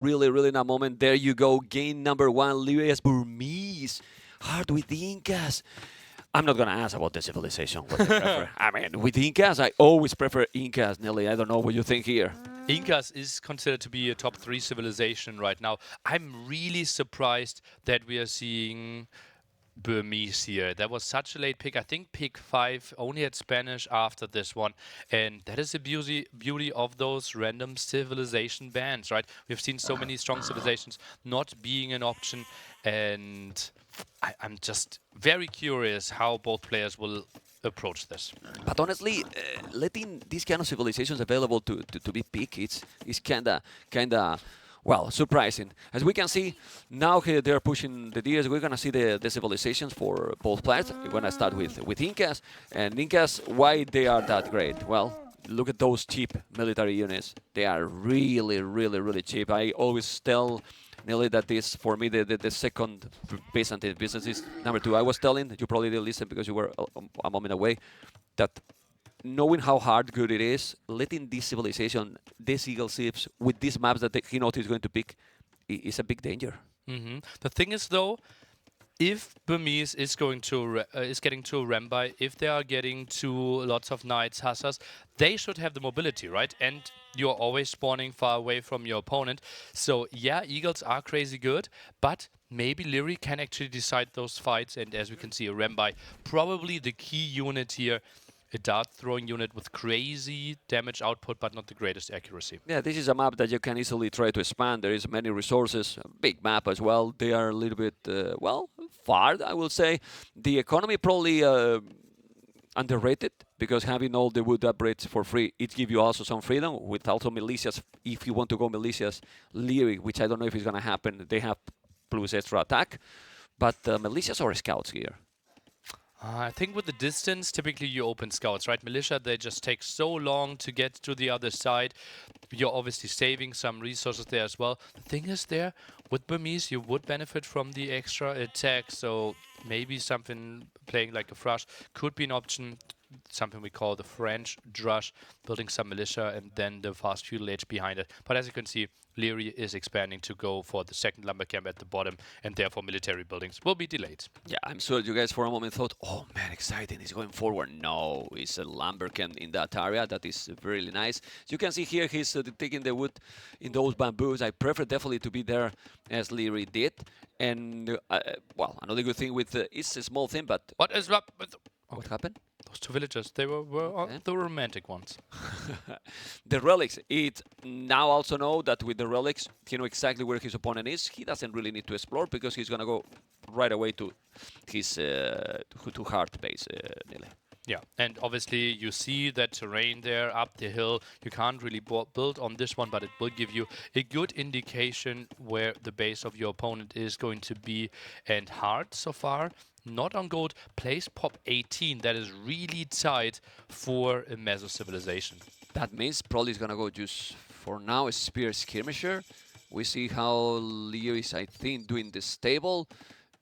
Really, really in a moment. There you go. Game number one. Lierey's Burmese. Hard with the Incas. I'm not going to ask about the civilization, what they prefer. I mean, with Incas, I always prefer Incas, Nelly. I don't know what you think here. Incas is considered to be a top 3 civilization right now. I'm really surprised that we are seeing Burmese here. That was such a late pick. I think pick 5 only had Spanish after this one. And that is the beauty of those random civilization bans, right? We've seen so many strong civilizations not being an option. And I'm just very curious how both players will approach this. But honestly, letting these kind of civilizations available to be picked, it's kinda well surprising. As we can see now, here they're pushing the deers. We're gonna see the civilizations for both players. We're gonna start with Incas, and Incas. Why they are that great? Well, look at those cheap military units. They are really, really, really cheap. I always tell Nearly that is for me the second Byzantine business is number 2. I was telling you probably didn't listen because you were a moment away that knowing how hard good it is, letting this civilization, these eagle ships with these maps that he knows he's going to pick, is a big danger. The thing is, though, if Burmese is going to is getting to Rembai, if they are getting to lots of knights, hussars, they should have the mobility, right? And you're always spawning far away from your opponent. So yeah, eagles are crazy good, but maybe Liereyy can actually decide those fights. And as we can see, Rembai probably the key unit here. A dart throwing unit with crazy damage output, but not the greatest accuracy. Yeah, this is a map that you can easily try to expand. There is many resources, a big map as well. They are a little bit, well, far, I will say. The economy probably underrated because having all the wood upgrades for free, it gives you also some freedom with also militias. If you want to go militias, Liereyy, which I don't know if it's going to happen, they have plus extra attack. But militias or scouts here? I think with the distance, typically you open scouts, right? Militia, they just take so long to get to the other side. You're obviously saving some resources there as well. The thing is there, with Burmese, you would benefit from the extra attack. So maybe something playing like a Thrush could be an option. Something we call the French Drush, building some militia and then the fast feudal age behind it. But as you can see, Liereyy is expanding to go for the second lumber camp at the bottom, and therefore military buildings will be delayed. Yeah, I'm sure you guys for a moment thought, oh man, exciting, he's going forward. No, it's a lumber camp in that area. That is really nice. You can see here he's taking the wood in those bamboos. I prefer definitely to be there as Liereyy did. And, well, another good thing with it's a small thing, but... What is up with... What happened? Those two villagers, they were Okay. the romantic ones. The relics. It now also know that with the relics, he know exactly where his opponent is. He doesn't really need to explore because he's gonna go right away to his to Hearttt base, Nile. Yeah, and obviously you see that terrain there up the hill. You can't really build on this one, but it will give you a good indication where the base of your opponent is going to be. And Hearttt so far, not on gold, plays pop 18. That is really tight for a Meso civilization. That means probably is gonna go just for now a spear skirmisher. We see how Leo is, I think, doing the stable.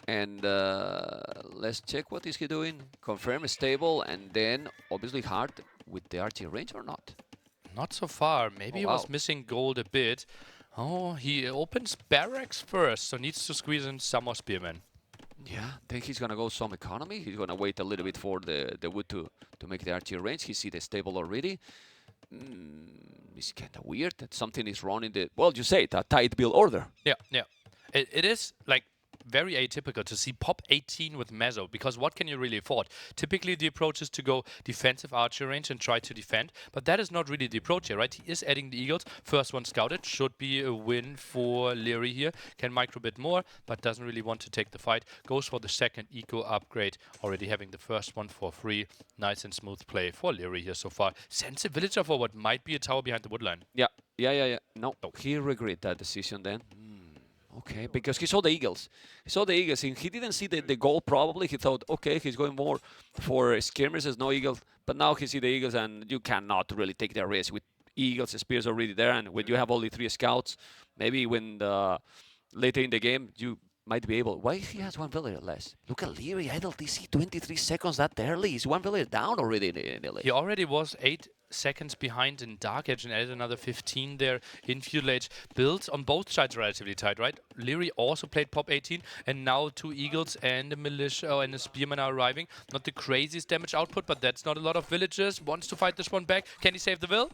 And let's check what is he doing. Confirm stable, and then obviously Hearttt with the archery range or not. Not so far. Maybe he was missing gold a bit. Oh, he opens barracks first, so needs to squeeze in some more spearmen. Yeah, then he's gonna go some economy. He's gonna wait a little bit for the wood to make the archery range. He see the stable already. It's kind of weird that something is wrong in the... Well, you say it, a tight build order. Yeah, yeah. It is like very atypical to see pop 18 with Meso, because what can you really afford? Typically the approach is to go defensive archer range and try to defend, but that is not really the approach here, right? He is adding the eagles. First one scouted, should be a win for Liereyy here. Can micro a bit more, but doesn't really want to take the fight. Goes for the second eco upgrade, already having the first one for free. Nice and smooth play for Liereyy here so far. Sends a villager for what might be a tower behind the woodline. Yeah. No, he regret that decision then. Okay, because he saw the eagles. He saw the eagles, and he didn't see the goal probably. He thought, okay, he's going more for skirmishes, no eagles. But now he see the eagles, and you cannot really take the risk with eagles, spears already there. And when you have only 3 scouts, maybe when later in the game, you might be able... Why he has 1 villager less? Look at Liereyy, idle TC, 23 seconds that early. He's 1 villager down already in LA. He already was 8 seconds behind in Dark Age and added another 15 there in Feudal Age. Builds on both sides relatively tight, right? Liereyy also played Pop 18, and now 2 Eagles and a Militia and a Spearman are arriving. Not the craziest damage output, but that's not a lot of villagers. Wants to fight this one back. Can he save the Will?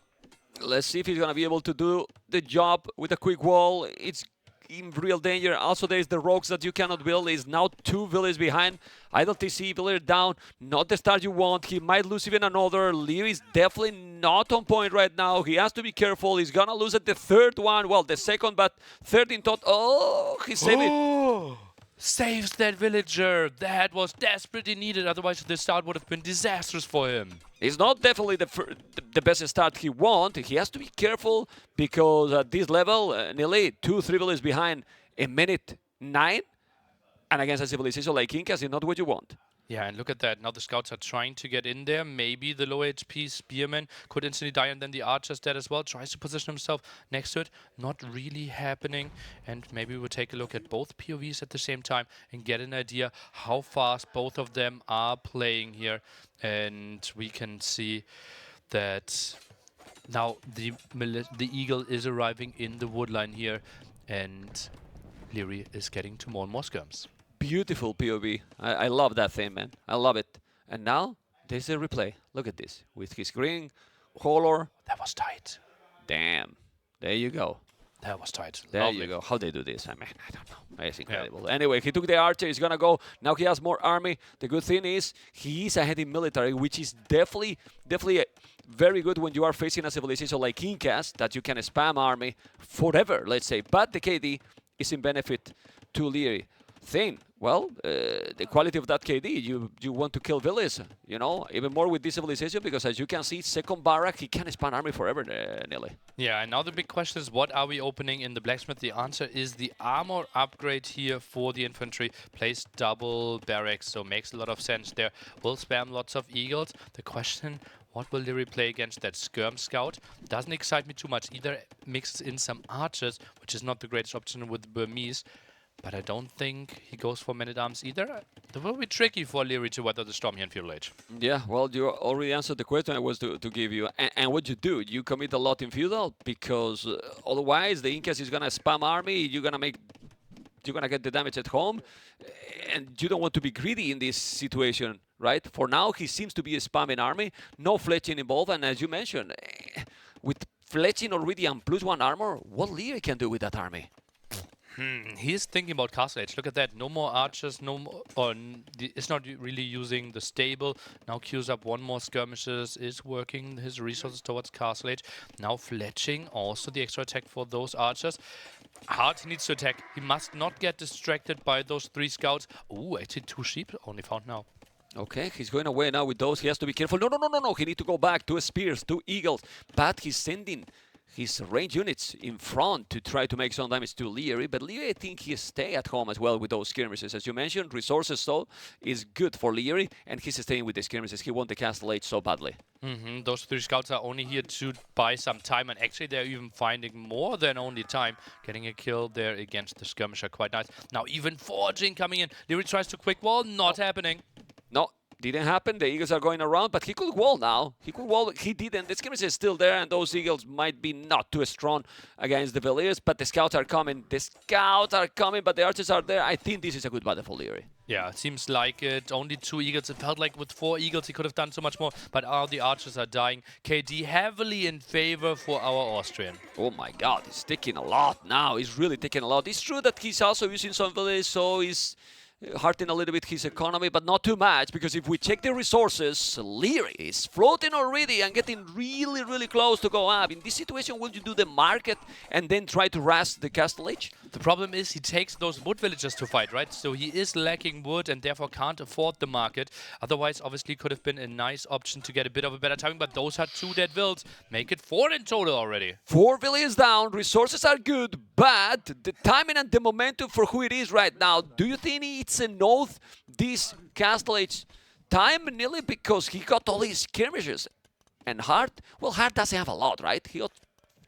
Let's see if he's gonna be able to do the job with a quick wall. It's in real danger. Also, there's the rogues that you cannot build. He's now 2 villages behind. Idle TC, villager down. Not the start you want. He might lose even another. Liereyy is definitely not on point right now. He has to be careful. He's gonna lose at the third one. Well, the second, but third in tot. Oh, he saved it. Saves that villager. That was desperately needed. Otherwise, the start would have been disastrous for him. It's not definitely the best start he wants. He has to be careful because at this level, nearly 2-3 villages behind in minute 9, and against a civilization like Incas is not what you want. Yeah, and look at that. Now the scouts are trying to get in there. Maybe the low HP Spearman could instantly die, and then the Archer's dead as well. Tries to position himself next to it. Not really happening. And maybe we'll take a look at both POVs at the same time and get an idea how fast both of them are playing here. And we can see that now the Eagle is arriving in the woodline here, and Liereyy is getting to more and more skirms. Beautiful POV. I love that thing, man. I love it. And now there's a replay. Look at this. With his green color. That was tight. Damn. There you go. That was tight. There Lovely. you go. How they do this? I mean, I don't know. It's incredible. Yeah. Anyway, he took the archer. He's gonna go. Now he has more army. The good thing is he is ahead in military, which is definitely very good when you are facing a civilization like Incas that you can spam army forever, let's say. But the KD is in benefit to Liereyy. Thing, well, the quality of that KD, you want to kill villages, you know, even more with this civilization, because as you can see, second barrack, he can span army forever, nearly. Yeah, and now the big question is, what are we opening in the blacksmith? The answer is the armor upgrade here for the infantry. Plays double barracks, so makes a lot of sense there. Will spam lots of eagles. The question, what will Liereyy play against that skirm scout? Doesn't excite me too much. Either mixes in some archers, which is not the greatest option with the Burmese, but I don't think he goes for men-at-arms either. It will be tricky for Liereyy to weather the storm here in Feudal Age. Yeah, well, you already answered the question I was to give you. And what you do, you commit a lot in Feudal, because otherwise the Incas is going to spam army, you're going to get the damage at home, and you don't want to be greedy in this situation, right? For now, he seems to be a spamming army, no fletching involved, and as you mentioned, with fletching already and +1 armor, what Liereyy can do with that army? He is thinking about Castle Age. Look at that. No more archers. No more. It's not really using the stable. Now queues up one more skirmishes. Is working his resources towards Castle Age. Now fletching. Also the extra attack for those archers. Hearttt needs to attack. He must not get distracted by those 3 scouts. Ooh, actually 2 sheep only found now. Okay, he's going away now with those. He has to be careful. No. He needs to go back. 2 spears, 2 eagles. But he's sending his range units in front to try to make some damage to Liereyy, but Liereyy, I think he stay at home as well with those skirmishes. As you mentioned, resources so is good for Liereyy, and he's staying with the skirmishes. He won the Castle Age so badly. Those 3 scouts are only here to buy some time, and actually they're even finding more than only time. Getting a kill there against the skirmisher, quite nice. Now even forging coming in. Liereyy tries to quick wall, not happening. No. Didn't happen. The eagles are going around, but he could wall now. He could wall. He didn't. The skirmish is still there, and those eagles might be not too strong against the villagers, but the scouts are coming. The scouts are coming, but the archers are there. I think this is a good battle for Liereyy. Yeah, it seems like it. Only 2 eagles. It felt like with 4 eagles he could have done so much more, but all the archers are dying. KD heavily in favor for our Austrian. Oh my god, he's taking a lot now. He's really taking a lot. It's true that he's also using some villages, so he's hurting a little bit his economy, but not too much, because if we check the resources, Liereyy is floating already and getting really close to go up. In this situation, will you do the market and then try to ras the Castle Age? The problem is he takes those wood villagers to fight, right? So he is lacking wood and therefore can't afford the market. Otherwise, obviously, could have been a nice option to get a bit of a better timing, but those are 2 dead vills. Make it 4 in total already. 4 villages down, resources are good, but the timing and the momentum for who it is right now, do you think it's a note this Castle Age time, nearly, because he got all these skirmishes? And Hearttt, well, Hearttt doesn't have a lot, right? He got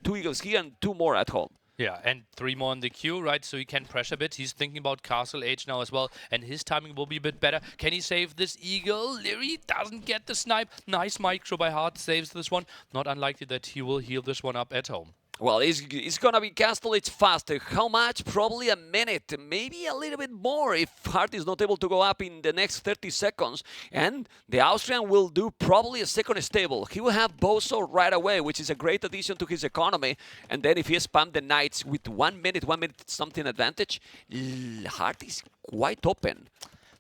2 eagles here and 2 more at home. Yeah, and 3 more in the queue, right? So he can pressure a bit. He's thinking about Castle Age now as well, and his timing will be a bit better. Can he save this Eagle? Liereyy doesn't get the snipe. Nice micro by Hearttt, saves this one. Not unlikely that he will heal this one up at home. Well, it's gonna be Castle. It's faster. How much? Probably a minute, maybe a little bit more if Hearttt is not able to go up in the next 30 seconds. And the Austrian will do probably a second stable. He will have Bozo right away, which is a great addition to his economy. And then if he spam the Knights with 1 minute something advantage, Hearttt is quite open.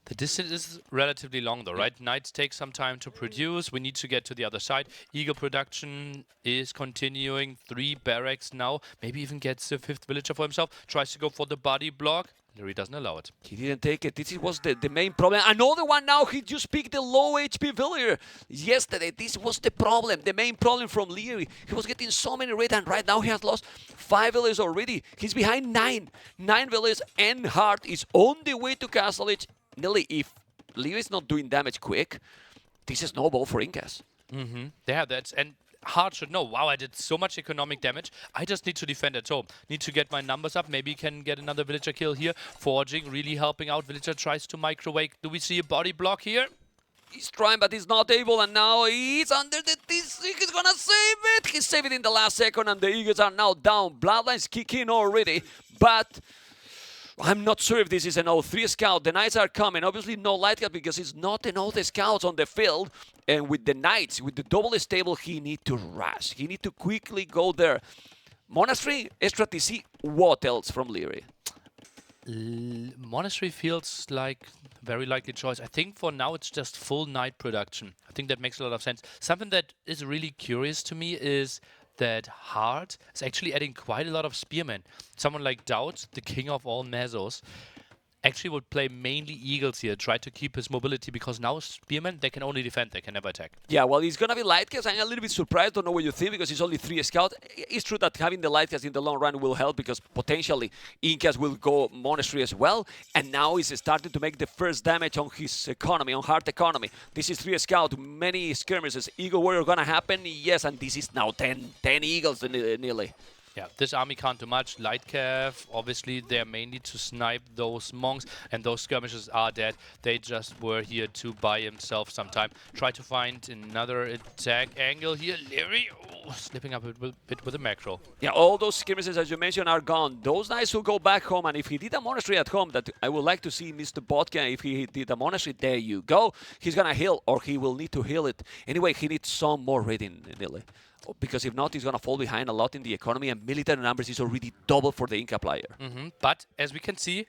The distance is relatively long though, right? Knights take some time to produce. We need to get to the other side. Eagle production is continuing. 3 barracks now. Maybe even gets the 5th villager for himself. Tries to go for the body block. Liereyy doesn't allow it. He didn't take it. This was the main problem. Another one now. He just picked the low HP villager. Yesterday, this was the problem. The main problem from Liereyy. He was getting so many red, and right now he has lost 5 villagers already. He's behind 9. 9 villagers, and Hearttt is on the way to Castle Edge. Nearly, if Liereyy is not doing damage quick, this is no ball for Incas. Yeah, and Hearttt should know, wow, I did so much economic damage. I just need to defend at home. Need to get my numbers up. Maybe can get another villager kill here. Forging, really helping out. Villager tries to microwave. Do we see a body block here? He's trying, but he's not able, and now he's under the... He's gonna save it! He saved it in the last second, and the Eagles are now down. Bloodline's kicking already, but... I'm not sure if this is an O3 scout. The Knights are coming. Obviously no light cat because it's not an O3 scouts on the field. And with the Knights, with the double stable, he need to rush. He need to quickly go there. Monastery, extra TC, what else from Liereyy? Monastery feels like a very likely choice. I think for now it's just full Knight production. I think that makes a lot of sense. Something that is really curious to me is that Hearttt is actually adding quite a lot of spearmen. Someone like Doubt, the king of all Mesos, actually would play mainly Eagles here, try to keep his mobility, because now spearmen, they can only defend, they can never attack. Yeah, well, it's going to be light cast. I'm a little bit surprised, don't know what you think, because it's only 3 scouts. It's true that having the light cast in the long run will help, because potentially Incas will go Monastery as well, and now he's starting to make the first damage on his economy, on Hearttt economy. This is 3 scouts, many skirmishes. Eagle Warrior going to happen, yes, and this is now 10 Eagles nearly. Yeah, this army can't do much. Light Cav, obviously, they're mainly to snipe those monks, and those skirmishes are dead. They just were here to buy himself some time. Try to find another attack angle here. Liereyy, slipping up a bit with a macro. Yeah, all those skirmishes, as you mentioned, are gone. Those Knights will go back home, and if he did a Monastery at home, that I would like to see Mr. Bodka, if he did a Monastery, there you go. He's gonna heal, or he will need to heal it. Anyway, he needs some more raiding, nearly. Because if not, he's going to fall behind a lot in the economy, and military numbers is already double for the Inca player. But as we can see,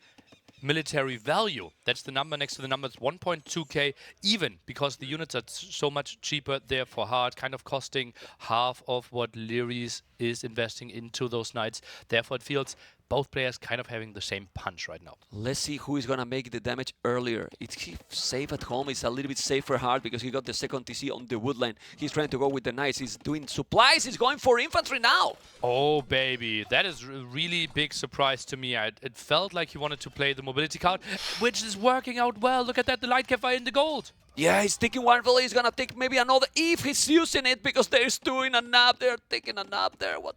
military value, that's the number next to the numbers, 1.2k even, because the units are so much cheaper there for Hearttt, kind of costing half of what Liereyy is investing into those Knights. Therefore, it feels both players kind of having the same punch right now. Let's see who is going to make the damage earlier. It's safe at home. It's a little bit safer Hearttt because he got the second TC on the woodline. He's trying to go with the Knights. He's doing supplies. He's going for infantry now. Oh, baby. That is a really big surprise to me. It felt like he wanted to play the mobility card, which is working out well. Look at that. The Light Cav in the gold. Yeah, he's taking one village. He's going to take maybe another if he's using it, because there's 2 in a nap. They're taking a nap there. What?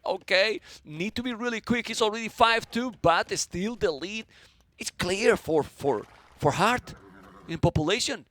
Okay, need to be really quick. He's already 5-2, but still the lead. It's clear for Hearttt in population.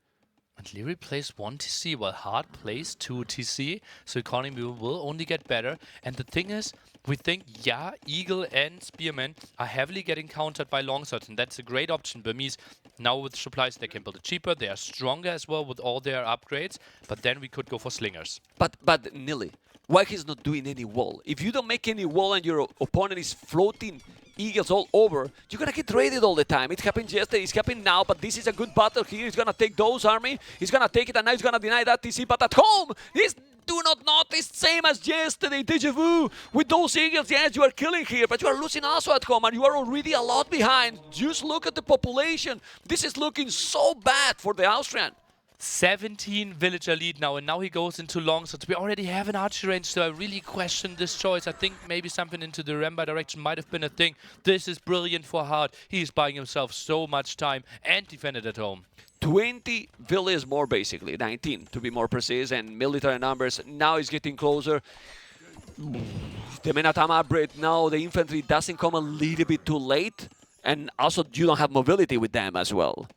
And Liereyy plays 1 TC, while Hearttt plays 2 TC, so economy will only get better. And the thing is, we think, yeah, Eagle and Spearmen are heavily getting countered by longswords, and that's a great option. Burmese, now with supplies, they can build it cheaper. They are stronger as well with all their upgrades, but then we could go for slingers. But Nilly, why he's not doing any wall? If you don't make any wall and your opponent is floating Eagles all over, you're gonna get raided all the time. It happened yesterday, it's happening now, but this is a good battle here. He's gonna take those army, he's gonna take it, and now he's gonna deny that TC, but at home, he's do not notice, same as yesterday, deja vu. With those Eagles, yes, you are killing here, but you are losing also at home, and you are already a lot behind. Just look at the population. This is looking so bad for the Austrian. 17 villager lead now, and now he goes into longswords. We already have an archery range, so I really question this choice. I think maybe something into the Remba direction might have been a thing. This is brilliant for Hearttt. He's buying himself so much time and defended at home. 20 villages more, basically, 19 to be more precise, and military numbers. Now he's getting closer. The main attack upgrade now, the infantry doesn't come a little bit too late, and also you don't have mobility with them as well.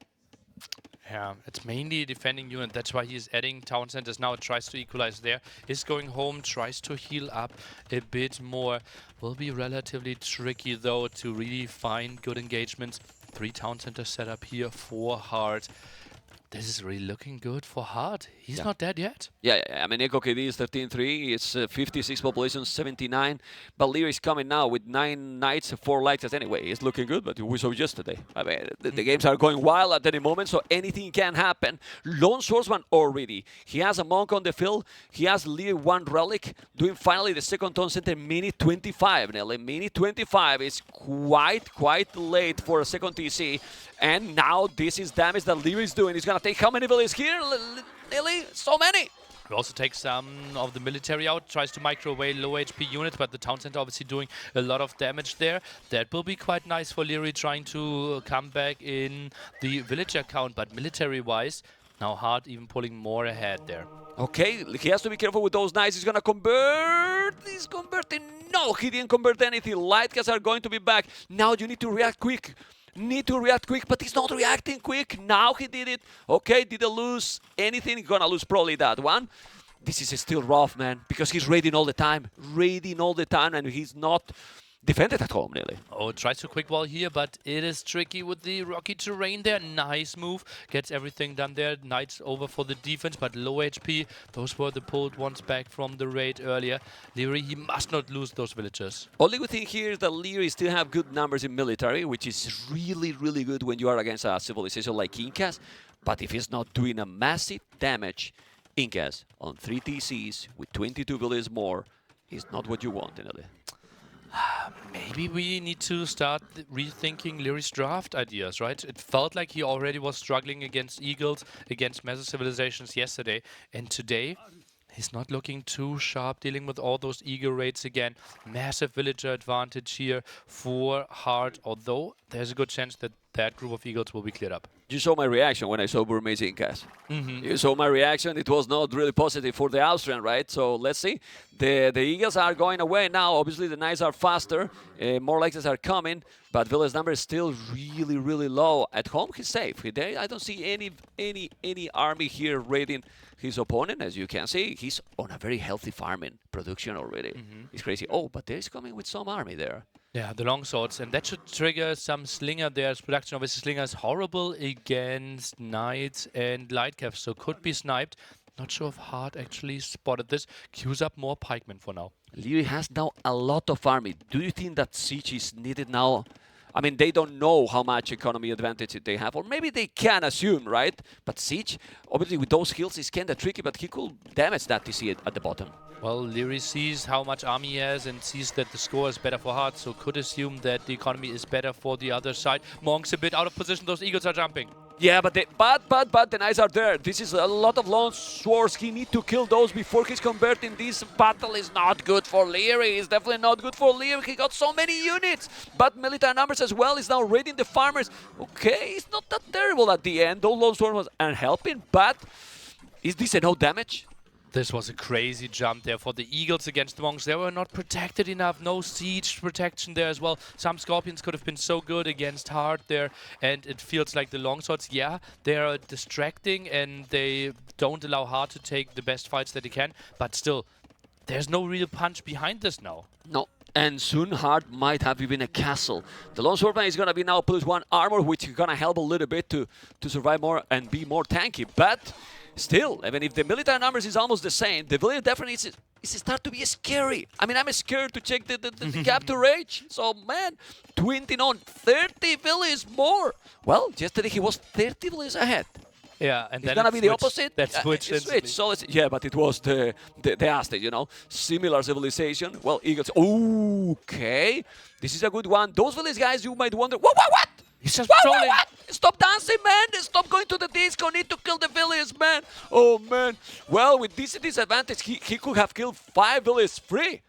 Yeah, it's mainly a defending unit. That's why he's adding town centers now. Tries to equalize there. Is going home. Tries to heal up a bit more. Will be relatively tricky though to really find good engagements. 3 town centers set up here for Hearttt. This is really looking good for Hearttt. He's not dead yet. Yeah. I mean, Echo KD is 13-3. It's 56 population, 79. But Liereyy is coming now with 9 knights, 4 lights anyway. It's looking good, but we saw yesterday. I mean, the games are going wild at any moment, so anything can happen. Lone Swordsman already. He has a monk on the field. He has Liereyy 1 relic. Doing finally the second town center, minute 25, Nelly. Minute 25 is quite late for a second TC. And now this is damage that Liereyy is doing. He's going to take how many villages here? Nelly, so many. We also take some of the military out, tries to micro away low HP units, but the town center obviously doing a lot of damage there. That will be quite nice for Liereyy trying to come back in the villager count, but military-wise, now Hearttt even pulling more ahead there. Okay, he has to be careful with those knights. He's going to convert. He's converting. No, he didn't convert anything. Light cats are going to be back. Now you need to react quick. But he's not reacting quick. Now he did it. Okay, did he lose anything? He's gonna lose probably that one. This is still rough, man, because he's raiding all the time. And he's not defended at home, really. Oh, tries to quick wall here, but it is tricky with the rocky terrain there. Nice move. Gets everything done there. Knights over for the defense, but low HP. Those were the pulled ones back from the raid earlier. Liereyy, he must not lose those villagers. Only good thing here is that Liereyy still have good numbers in military, which is really good when you are against a civilization like Incas. But if he's not doing a massive damage, Incas on 3 TCs with 22 villages more is not what you want, Nelly. Maybe we need to start rethinking Lierey's draft ideas, right? It felt like he already was struggling against Eagles, against massive civilizations yesterday, and today he's not looking too sharp, dealing with all those Eagle raids again. Massive villager advantage here for Hearttt, although there's a good chance that that group of Eagles will be cleared up. You saw my reaction when I saw Burmese Incas. You saw my reaction. It was not really positive for the Austrian, right? So let's see. The Eagles are going away now. Obviously, the Knights are faster. More Lexes are coming. But Village number is still really low. At home, he's safe. I don't see any army here raiding his opponent. As you can see, he's on a very healthy farming production already. It's crazy. Oh, but there's coming with some army there. Yeah, the longswords, and that should trigger some Slinger there's production. Obviously, Slinger is horrible against Knights and Lightcaps, so could be sniped. Not sure if Hearttt actually spotted this. Queues up more pikemen for now. Liereyy has now a lot of army. Do you think that Siege is needed now? I mean, they don't know how much economy advantage they have, or maybe they can assume, right? But Siege, obviously with those skills, is kind of tricky, but he could damage that TC at the bottom. Well, Liereyy sees how much army he has and sees that the score is better for Hearttt, so could assume that the economy is better for the other side. Monk's a bit out of position, those Eagles are jumping. Yeah, but the Knights are there. This is a lot of lone swords. He needs to kill those before he's converting. This battle is not good for Liereyy. It's definitely not good for Liereyy. He got so many units. But military numbers as well is now raiding the farmers. Okay, it's not that terrible at the end. Those lone swords are helping, but is this enough damage? This was a crazy jump there for the Eagles against the Monks. They were not protected enough. No siege protection there as well. Some Scorpions could have been so good against Hearttt there. And it feels like the longswords, yeah, they are distracting and they don't allow Hearttt to take the best fights that he can. But still, there's no real punch behind this now. No. And soon Hearttt might have even a castle. The Lone Swordman is going to be now +1 armor, which is going to help a little bit to survive more and be more tanky. But still, even if the military numbers is almost the same, the villain definitely is start to be scary. I mean, I'm scared to check the capture rage. So, man, 20 on 30 villages more. Well, yesterday he was 30 villages ahead. Yeah, and it's then gonna be the opposite. That switched. So yeah, but it was the Aztec, you know, similar civilization. Well, Eagles. Okay, this is a good one. Those village guys, you might wonder, what? He's just trolling. What? Stop dancing, man! Stop going to the disco. Need to kill the village, man. Oh man. Well, with this disadvantage, he could have killed 5 villages free.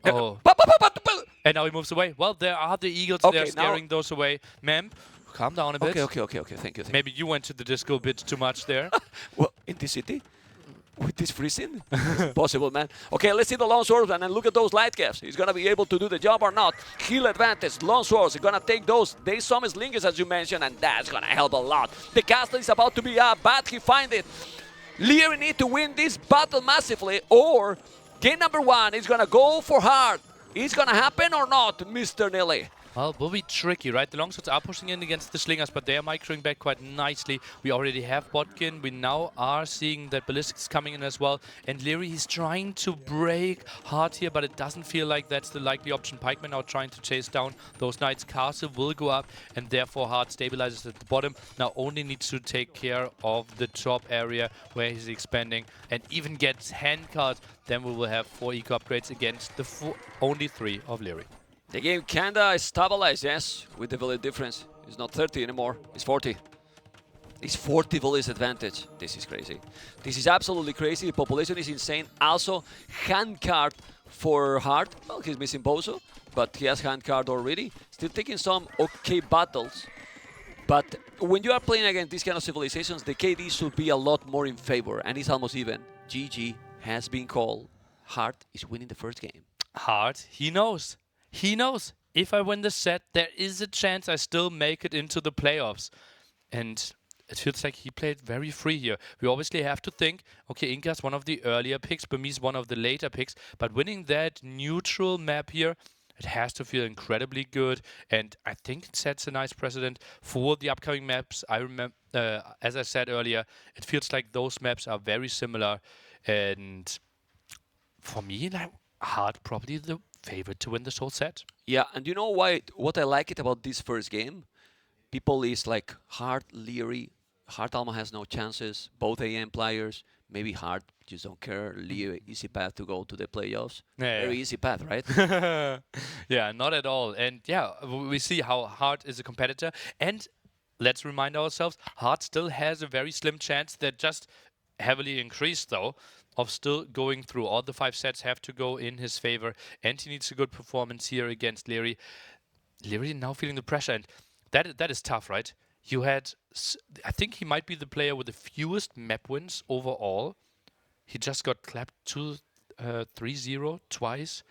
Oh. And now he moves away. Well, there are the Eagles. Okay, they're scaring those away. Mem, calm down a bit. Okay. Thank you. Maybe you went to the disco a bit too much there. Well, in this city? With this freezing? It's impossible, man. Okay, let's see the long swords and then look at those light caps. He's gonna be able to do the job or not. Heal advantage, long swords, gonna take those. There's some slingers as you mentioned, and that's gonna help a lot. The castle is about to be up, but he find it. Liereyy need to win this battle massively, or game number 1 is gonna go for Hearttt. Is gonna happen or not, Mr. Nilly? Well, will be tricky, right? The longswords are pushing in against the slingers, but they are microing back quite nicely. We already have Botkin. We now are seeing that Ballistics coming in as well. And Liereyy, he's trying to break Hearttt here, but it doesn't feel like that's the likely option. Pikeman now trying to chase down those knights. Castle will go up, and therefore Hearttt stabilizes at the bottom. Now only needs to take care of the top area where he's expanding and even gets handcard. Then we will have 4 eco upgrades against the only 3 of Liereyy. The game kinda stabilized, yes, with the village difference. It's not 30 anymore, it's 40. It's 40 village advantage. This is crazy. This is absolutely crazy. The population is insane. Also, handcard for Hearttt. Well, he's missing Bozo, but he has handcard already. Still taking some okay battles. But when you are playing against these kind of civilizations, the KD should be a lot more in favor, and it's almost even. GG has been called. Hearttt is winning the first game. Hearttt, he knows. He knows, if I win the set, there is a chance I still make it into the playoffs. And it feels like he played very free here. We obviously have to think, okay, Inka's one of the earlier picks, Burmese one of the later picks, but winning that neutral map here, it has to feel incredibly good. And I think it sets a nice precedent for the upcoming maps. I remember, as I said earlier, it feels like those maps are very similar. And for me, like, Hearttt probably the favorite to win this whole set. Yeah, and you know why? What I like it about this first game, people is like Hearttt, Liereyy. Hearttt almost has no chances. Both AM players. Maybe Hearttt just don't care. Liereyy, easy path to go to the playoffs. Yeah, Very easy path, right? yeah, not at all. And yeah, we see how Hearttt is a competitor. And let's remind ourselves, Hearttt still has a very slim chance that just heavily increased though, of still going through. All the 5 sets have to go in his favor, and he needs a good performance here against Liereyy. Liereyy now feeling the pressure, and that is tough, right? You had, I think he might be the player with the fewest map wins overall. He just got clapped 3-0 twice.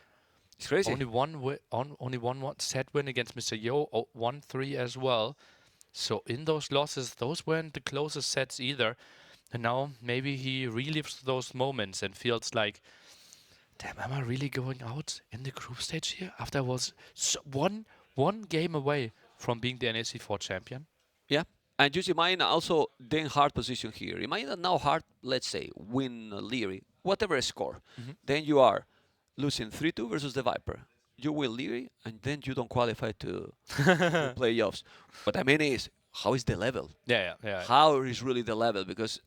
It's crazy. Only one set win against Mr. Yo, 1-3 as well. So in those losses, those weren't the closest sets either. And now maybe he relives those moments and feels like, damn, am I really going out in the group stage here after I was one game away from being the NAC4 champion? Yeah, and just imagine also then Hearttt position here. Imagine that now Hearttt, let's say, win Liereyy, whatever score. Then you are losing 3-2 versus the Viper. You win Liereyy, and then you don't qualify to playoffs. What I mean is, how is the level? Yeah. How is really the level? Because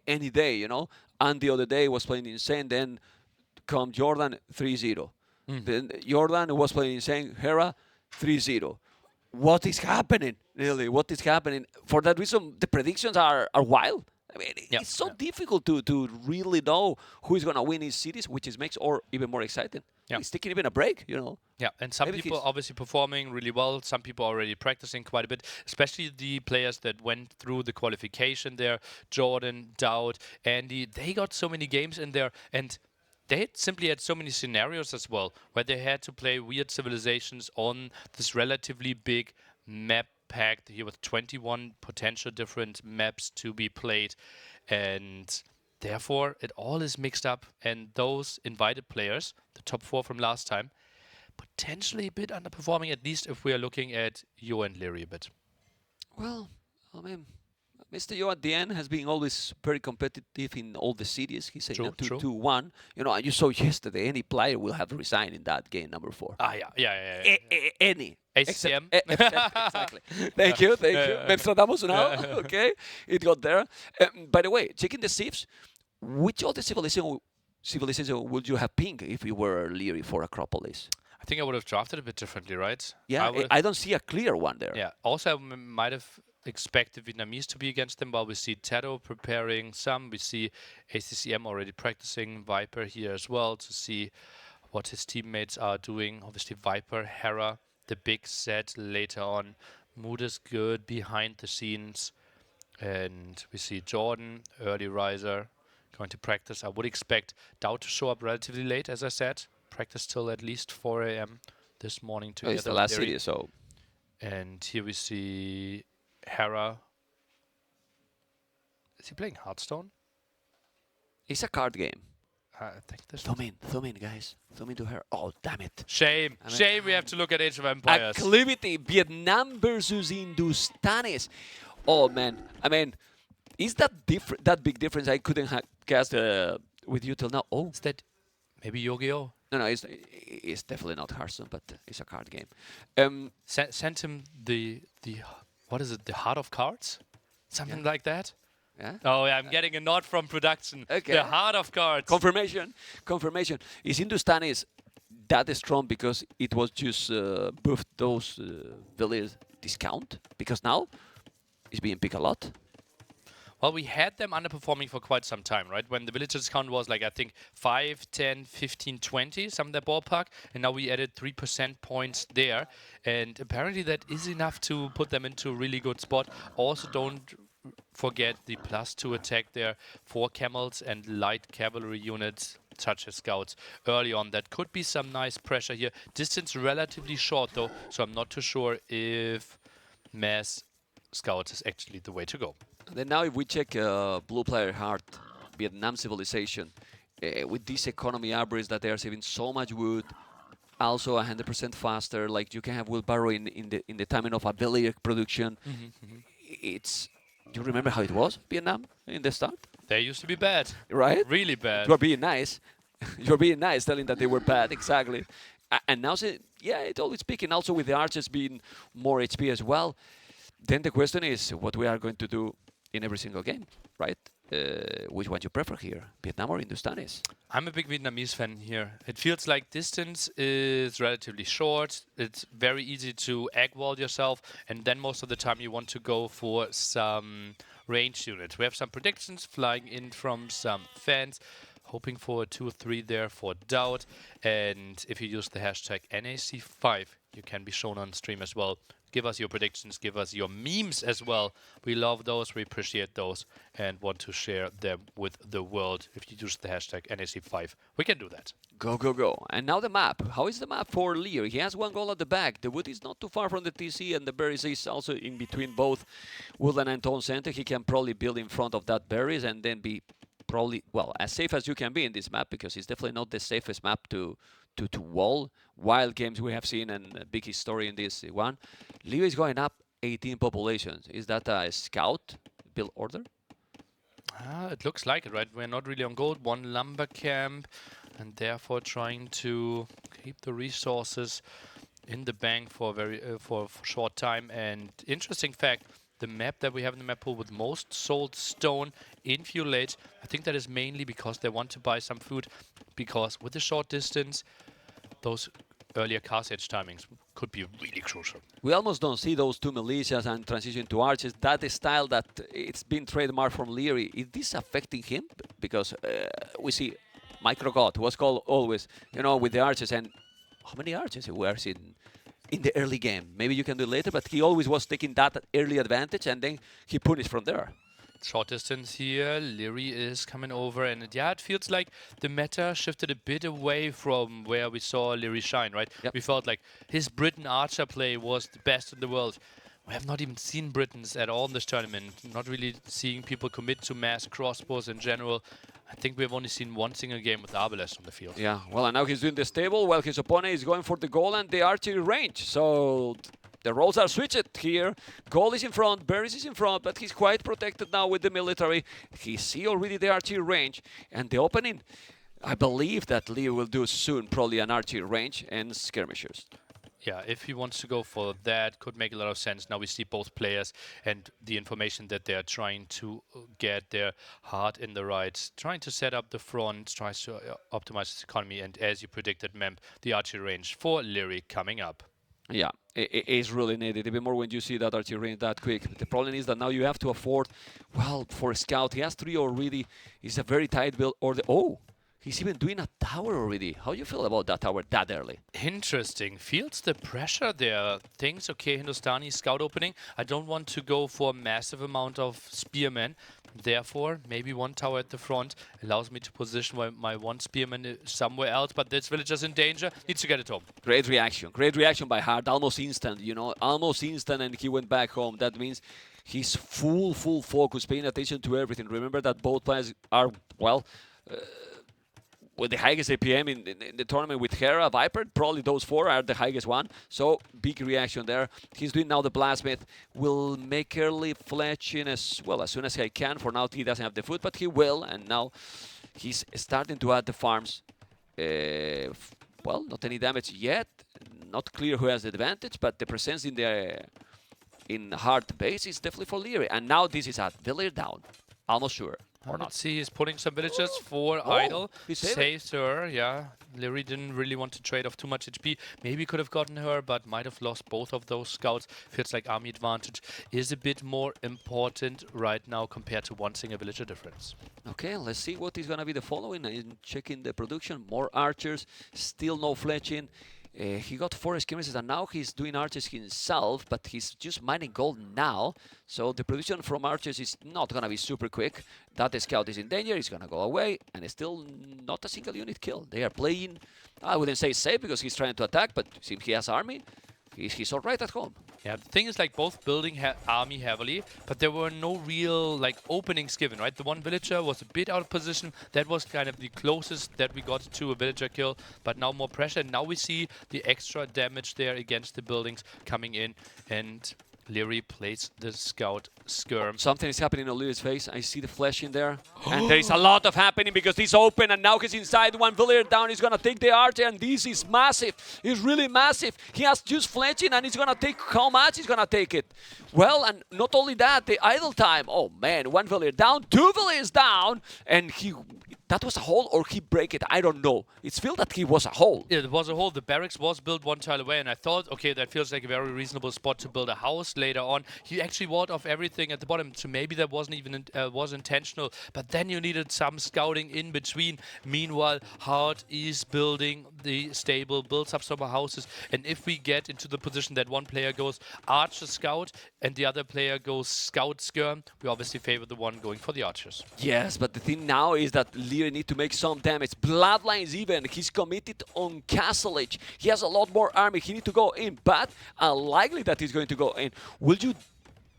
any day, you know, and the other day was playing insane, then come Jordan 3-0. Then Jordan was playing insane, Hera 3-0. What is happening, really? What is happening? For that reason, the predictions are wild. I mean, it's so difficult to really know who is going to win these cities, which is makes or even more exciting. Yeah. It's taking even a break, you know. Yeah, and some Maybe people he's- obviously performing really well. Some people already practicing quite a bit, especially the players that went through the qualification there. Jordan, Dowd, Andy, they got so many games in there, and they simply had so many scenarios as well, where they had to play weird civilizations on this relatively big map packed here with 21 potential different maps to be played. And therefore, it all is mixed up, and those invited players, the top 4 from last time, potentially a bit underperforming, at least if we are looking at Yo and Liereyy a bit. Well, I mean, Mr. Yo at the end has been always very competitive in all the cities. He's saying True. 2-1. You know, and you saw yesterday any player will have resigned in that game number 4. Yeah. Any. ACM. Exactly. Thank you. Nostradamus now. Okay, it got there. By the way, checking the civs, which of the civilization would you have picked if you were Liereyy for Acropolis? I think I would have drafted a bit differently, right? Yeah, I don't see a clear one there. Yeah. Also, I might have expected Vietnamese to be against them, while we see Tato preparing some. We see ACCM already practicing, Viper here as well, to see what his teammates are doing. Obviously, Viper, Hera, the big set later on. Mood is good behind the scenes. And we see Jordan, early riser, going to practice. I would expect Dow to show up relatively late, as I said. Practice till at least 4 a.m. this morning Oh, it's together the with last Liereyy. city, so And here we see Hera. Is he playing Hearthstone? it's a card game. I think this. Zoom in, guys. Zoom into her. Oh, damn it. Shame. I mean, Shame we have to look at Age of Empires. Acclivity, Vietnam versus Hindustanis. Oh man, I mean, is that different? That big difference? I couldn't have guessed with you till now. Oh, Is that maybe Yu-Gi-Oh? no, it's definitely not Hearthstone, but it's a card game. Send him the what is it? The Heart of Cards? Something like that? Yeah. Oh yeah, I'm getting a nod from production. Okay. The Heart of Cards. Confirmation. Is Hindustanis that strong because it was just buffed those Villiers discount? Because now it's being picked a lot. Well, we had them underperforming for quite some time, right? When the villager discount was like, I think, 5, 10, 15, 20, some of that ballpark. And now we added 3% points there. And apparently that is enough to put them into a really good spot. Also, don't forget the +2 attack there for camels and light cavalry units, such as scouts, early on. That could be some nice pressure here. Distance relatively short, though, so I'm not too sure if mass scouts is actually the way to go. Then now if we check blue player Hearttt, Vietnam civilization, with this economy average that they are saving so much wood, also 100% faster, like you can have wheelbarrow in the timing of a Villier production. It's, you remember how it was, Vietnam, in the start? They used to be bad. Right? Really bad. You're being nice. You're being nice, telling that they were bad, exactly. And now, yeah, it's always speaking, also with the archers being more HP as well. Then the question is what we are going to do in every single game, right? Which one you prefer here, Vietnam or Hindustanis? I'm a big Vietnamese fan here. It feels like distance is relatively short. It's very easy to egg wall yourself, and then most of the time you want to go for some ranged units. We have some predictions flying in from some fans, hoping for a 2 or 3 there for Doubt. And if you use the hashtag NAC5, you can be shown on stream as well. Give us your predictions, give us your memes as well. We love those, we appreciate those, and want to share them with the world. If you use the hashtag NAC5, we can do that. Go, go, go. And now the map. How is the map for Liereyy? He has 1 goal at the back. The wood is not too far from the TC, and the berries is also in between both Woodland and Town Center. He can probably build in front of that berries and then be probably, well, as safe as you can be in this map, because it's definitely not the safest map to wall. Wild games we have seen, and a big history in this one. Liereyy is going up 18 populations. Is that a scout build order? It looks like it, right? We're not really on gold. 1 lumber camp, and therefore trying to keep the resources in the bank for for short time. And interesting fact, the map that we have in the map pool with most sold stone in Fuel Age, I think that is mainly because they want to buy some food, because with the short distance, those earlier cast edge timings could be really crucial. We almost don't see those 2 militias and transition to archers. That style that it's been trademarked from Liereyy. Is this affecting him? Because we see Micro God was called always, you know, with the archers. And how many archers we are seeing in the early game? Maybe you can do it later, but he always was taking that early advantage, and then he punished from there. Short distance here, Liereyy is coming over, and yeah, it feels like the meta shifted a bit away from where we saw Liereyy shine, right? Yep. We felt like his Britain archer play was the best in the world. We have not even seen Britons at all in this tournament, not really seeing people commit to mass crossbows in general. I think we've only seen 1 single game with Arbalest on the field. Yeah, well, and now he's doing the stable while his opponent is going for the goal and the archery range. So the roles are switched here. Goal is in front, Berries is in front, but he's quite protected now with the military. He see already the archery range and the opening. I believe that Liereyy will do soon probably an archery range and skirmishers. Yeah, if he wants to go for that, could make a lot of sense. Now we see both players and the information that they are trying to get their heart in the right, trying to set up the front, tries to optimize his economy, and as you predicted, Memp, the archery range for Liereyy coming up. Yeah, it is really needed, even more when you see that archery range that quick. The problem is that now you have to afford, well, for a scout, he has 3 already. It's a very tight build. Or the, oh, He's even doing a tower already. How do you feel about that tower that early? Interesting. Feels the pressure there. Thinks, okay, Hindustani scout opening. I don't want to go for a massive amount of spearmen. Therefore, maybe one tower at the front allows me to position my one spearman somewhere else. But this villager's in danger. Needs to get it home. Great reaction. Great reaction by Hearttt. Almost instant, you know. Almost instant, and he went back home. That means he's full focus, paying attention to everything. Remember that both players are, well, with the highest APM in the tournament with Hera, Viper, probably those four are the highest one. So, big reaction there. He's doing now the Blasmith. Will make early fletching as well as soon as he can. For now, he doesn't have the food, but he will. And now he's starting to add the farms. Well, not any damage yet. Not clear who has the advantage, but the presence in the Hearttt base is definitely for Liereyy. And now this is a village down. Almost sure. Or not. Let's see, he's putting some villagers for idle. He Saves her, yeah. Liereyy didn't really want to trade off too much HP. Maybe could have gotten her, but might have lost both of those scouts. Feels like army advantage is a bit more important right now compared to one single villager difference. Okay, let's see what is going to be the following. I'm checking the production. More archers, still no fletching. He got 4 skirmishes and now he's doing archers himself, but he's just mining gold now. So the production from archers is not going to be super quick. That scout is in danger, he's going to go away, and it's still not a single unit kill. They are playing, I wouldn't say safe because he's trying to attack, but since he has army, he's all right at home. Yeah, the thing is, like, both building army heavily, but there were no real, like, openings given, right? The one villager was a bit out of position. That was kind of the closest that we got to a villager kill, but now more pressure. And now we see the extra damage there against the buildings coming in, and Liereyy plays the scout skirm. Something is happening on Lierey's face. I see the flesh in there. And there is a lot of happening because he's open and now he's inside. One villager down. He's going to take the archer and this is massive. It's really massive. He has just fletching and he's going to take how much? He's going to take it. Well, and not only that, the idle time. Oh man, one villager down, 2 villagers down. And that was a hole or he break it? I don't know. It's feel that he was a hole. Yeah, it was a hole. The barracks was built one tile away, and I thought, okay, that feels like a very reasonable spot to build a house later on. He actually walled off everything at the bottom, so maybe that wasn't even was intentional. But then you needed some scouting in between. Meanwhile, Hearttt is building the stable, builds up some houses, and if we get into the position that one player goes archer scout and the other player goes scout skirm, we obviously favor the one going for the archers. Yes, but the thing now is that Liereyy need to make some damage. Bloodlines even. He's committed on Castle Edge. He has a lot more army. He need to go in, but unlikely that he's going to go in. Will you?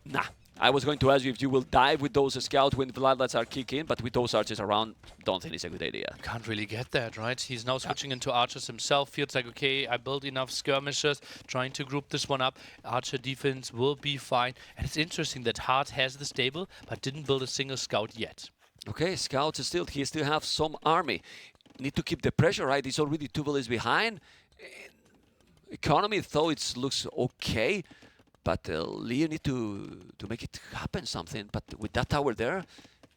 Nah. I was going to ask you if you will dive with those scouts when bloodlines are kicking, but with those archers around, don't think it's a good idea. Can't really get that, right? He's now switching into archers himself. Feels like, okay, I built enough skirmishers, trying to group this one up. Archer defense will be fine. And it's interesting that Hearttt has the stable, but didn't build a single scout yet. Okay, scouts still, he still have some army. Need to keep the pressure, right? He's already 2 villages behind. Economy, though, it looks okay. But Liereyy need to make it happen something. But with that tower there,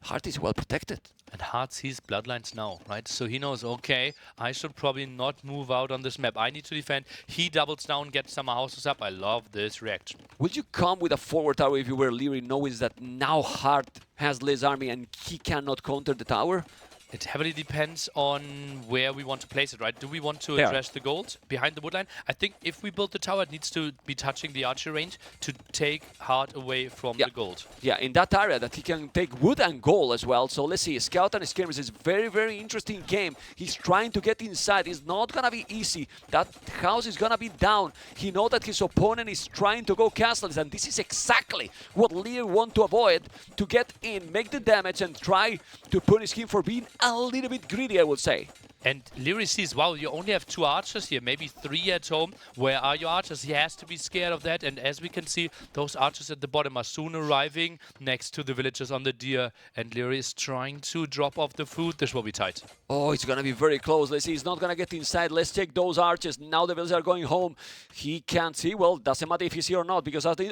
Hearttt is well protected. And Hearttt sees bloodlines now, right? So he knows, okay, I should probably not move out on this map. I need to defend. He doubles down, gets some houses up. I love this reaction. Would you come with a forward tower if you were Liereyy, knowing that now Hearttt has less army and he cannot counter the tower? It heavily depends on where we want to place it, right? Do we want to address the gold behind the woodline? I think if we build the tower, it needs to be touching the archer range to take Hearttt away from the gold. Yeah, in that area that he can take wood and gold as well. So let's see, Scout and Skirmish is very, very interesting game. He's trying to get inside. It's not going to be easy. That house is going to be down. He knows that his opponent is trying to go castles, and this is exactly what Liereyy want to avoid, to get in, make the damage, and try to punish him for being a little bit greedy, I would say. And Liereyy sees, wow, you only have 2 archers here, maybe 3 at home. Where are your archers? He has to be scared of that. And as we can see, those archers at the bottom are soon arriving next to the villagers on the deer. And Liereyy is trying to drop off the food. This will be tight. Oh, it's going to be very close. Let's see, he's not going to get inside. Let's check those archers. Now the villagers are going home. He can't see. Well, doesn't matter if he's here or not, because after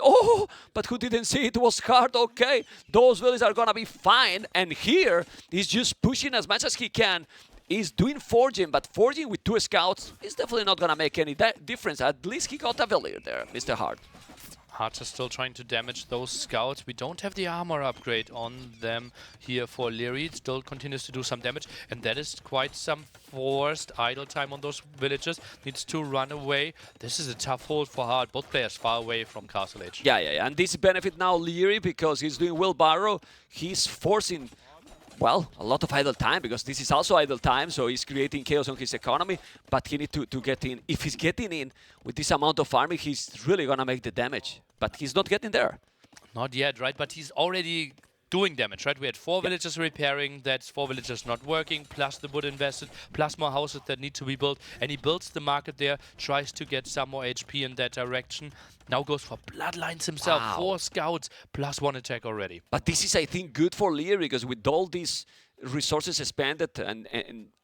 but who didn't see it was Hearttt. Okay, those villagers are going to be fine. And here, he's just pushing as much as he can. He's doing forging, but forging with 2 scouts is definitely not going to make any difference. At least he got a villager there, Mr. Hearttt. Hearttt is still trying to damage those scouts. We don't have the armor upgrade on them here for Liereyy. It still continues to do some damage, and that is quite some forced idle time on those villagers. Needs to run away. This is a tough hold for Hearttt. Both players far away from Castle Age. Yeah. And this benefit now Liereyy because he's doing wheelbarrow. He's forcing, well, a lot of idle time because this is also idle time, so he's creating chaos on his economy, but he needs to get in. If he's getting in with this amount of farming, he's really gonna make the damage, but he's not getting there. Not yet, right? But he's already doing damage, right? We had 4 villagers repairing, that's 4 villagers not working, plus the wood invested, plus more houses that need to be built, and he builds the market there, tries to get some more HP in that direction. Now goes for Bloodlines himself, Wow. 4 scouts, plus 1 attack already. But this is, I think, good for Liereyy because with all these resources expanded and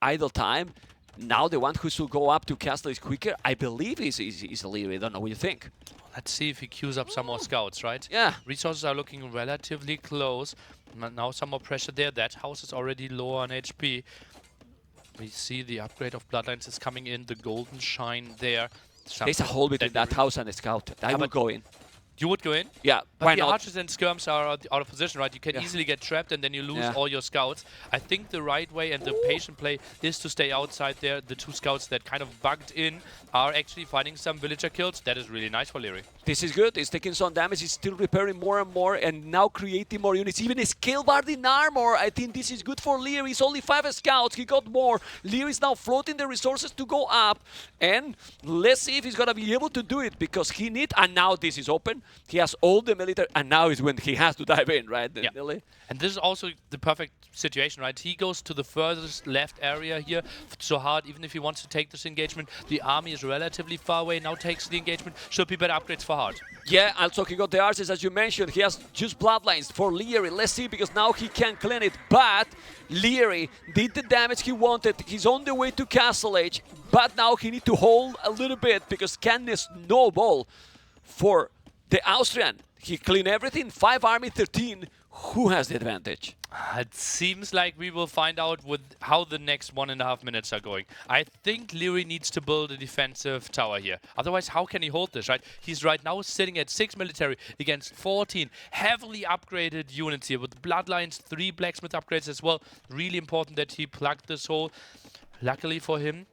idle time, now the one who should go up to castle is quicker, I believe is Liereyy. I don't know what you think. Let's see if he queues up some more scouts, right? Yeah. Resources are looking relatively close. Now some more pressure there. That house is already low on HP. We see the upgrade of Bloodlines is coming in. The golden shine there. There's a hole between that house and the scout. I would go in. You would go in? Yeah, But why the not? archers and skirms are out of position, right? You can Yeah. easily get trapped and then you lose Yeah. all your scouts. I think the right way and the patient play is to stay outside there. The 2 scouts that kind of bugged in are actually finding some villager kills. That is really nice for Liereyy. This is good. He's taking some damage. He's still repairing more and more and now creating more units. Even a scale bard in armor. I think this is good for Liereyy. He's only 5 scouts. He got more. Liereyy is now floating the resources to go up. And let's see if he's going to be able to do it because he needs... And now this is open. He has all the military. And now is when he has to dive in, right? Yeah. Nilly? And this is also the perfect situation, right? He goes to the furthest left area here. So Hearttt, even if he wants to take this engagement, the army is relatively far away, now takes the engagement. Should be better upgrades for Hearttt. Yeah, also he got the archers, as you mentioned. He has just bloodlines for Liereyy. Let's see, because now he can clean it. But Liereyy did the damage he wanted. He's on the way to Castle Age. But now he needs to hold a little bit because can snowball for the Austrian. He cleaned everything. 5 army, 13. Who has the advantage? It seems like we will find out with how the next 1.5 minutes are going. I think Liereyy needs to build a defensive tower here. Otherwise, how can he hold this, right? He's right now sitting at 6 military against 14 heavily upgraded units here with bloodlines, 3 blacksmith upgrades as well. Really important that he plugged this hole. Luckily for him,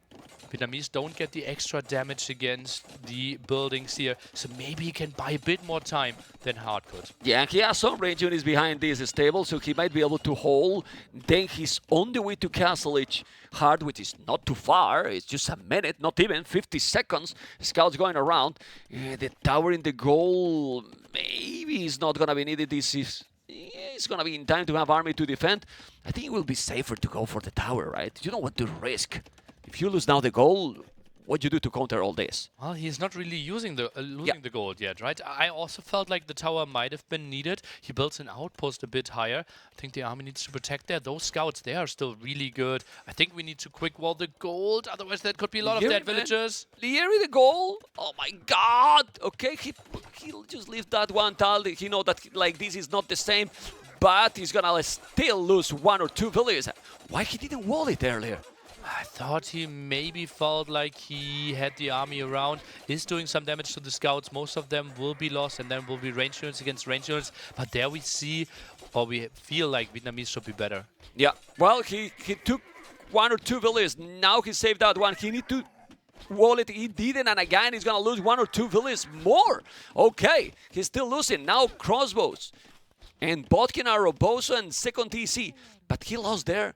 Vietnamese don't get the extra damage against the buildings here, so maybe he can buy a bit more time than Hearttt could. Yeah, he has some range units behind this stable, so he might be able to hold. Then he's on the way to Castle Age. Hearttt, which is not too far, it's just a minute, not even 50 seconds. Scouts going around. The tower in the goal maybe is not going to be needed. This is... It's going to be in time to have army to defend. I think it will be safer to go for the tower, right? You don't want to risk. If you lose now the goal, what do you do to counter all this? Well, he's not really using the losing the gold yet, right? I also felt like the tower might have been needed. He builds an outpost a bit higher. I think the army needs to protect there. Those scouts, they are still really good. I think we need to quick wall the gold, otherwise that could be a lot of dead villagers. Liereyy the goal? Oh my god! Okay, he'll just leave that one tile. He know that like this is not the same, but he's gonna still lose 1 or 2 villagers. Why he didn't wall it earlier? I thought he maybe felt like he had the army around, is doing some damage to the scouts. Most of them will be lost and then will be range units against range units. But there we see, or we feel like Vietnamese should be better. Yeah, well, he took 1 or 2 villagers. Now he saved out 1. He need to wall it. He didn't, and again, he's going to lose 1 or 2 villagers more. Okay, he's still losing. Now crossbows. And Botkin arrow, Boso, and second TC. But he lost there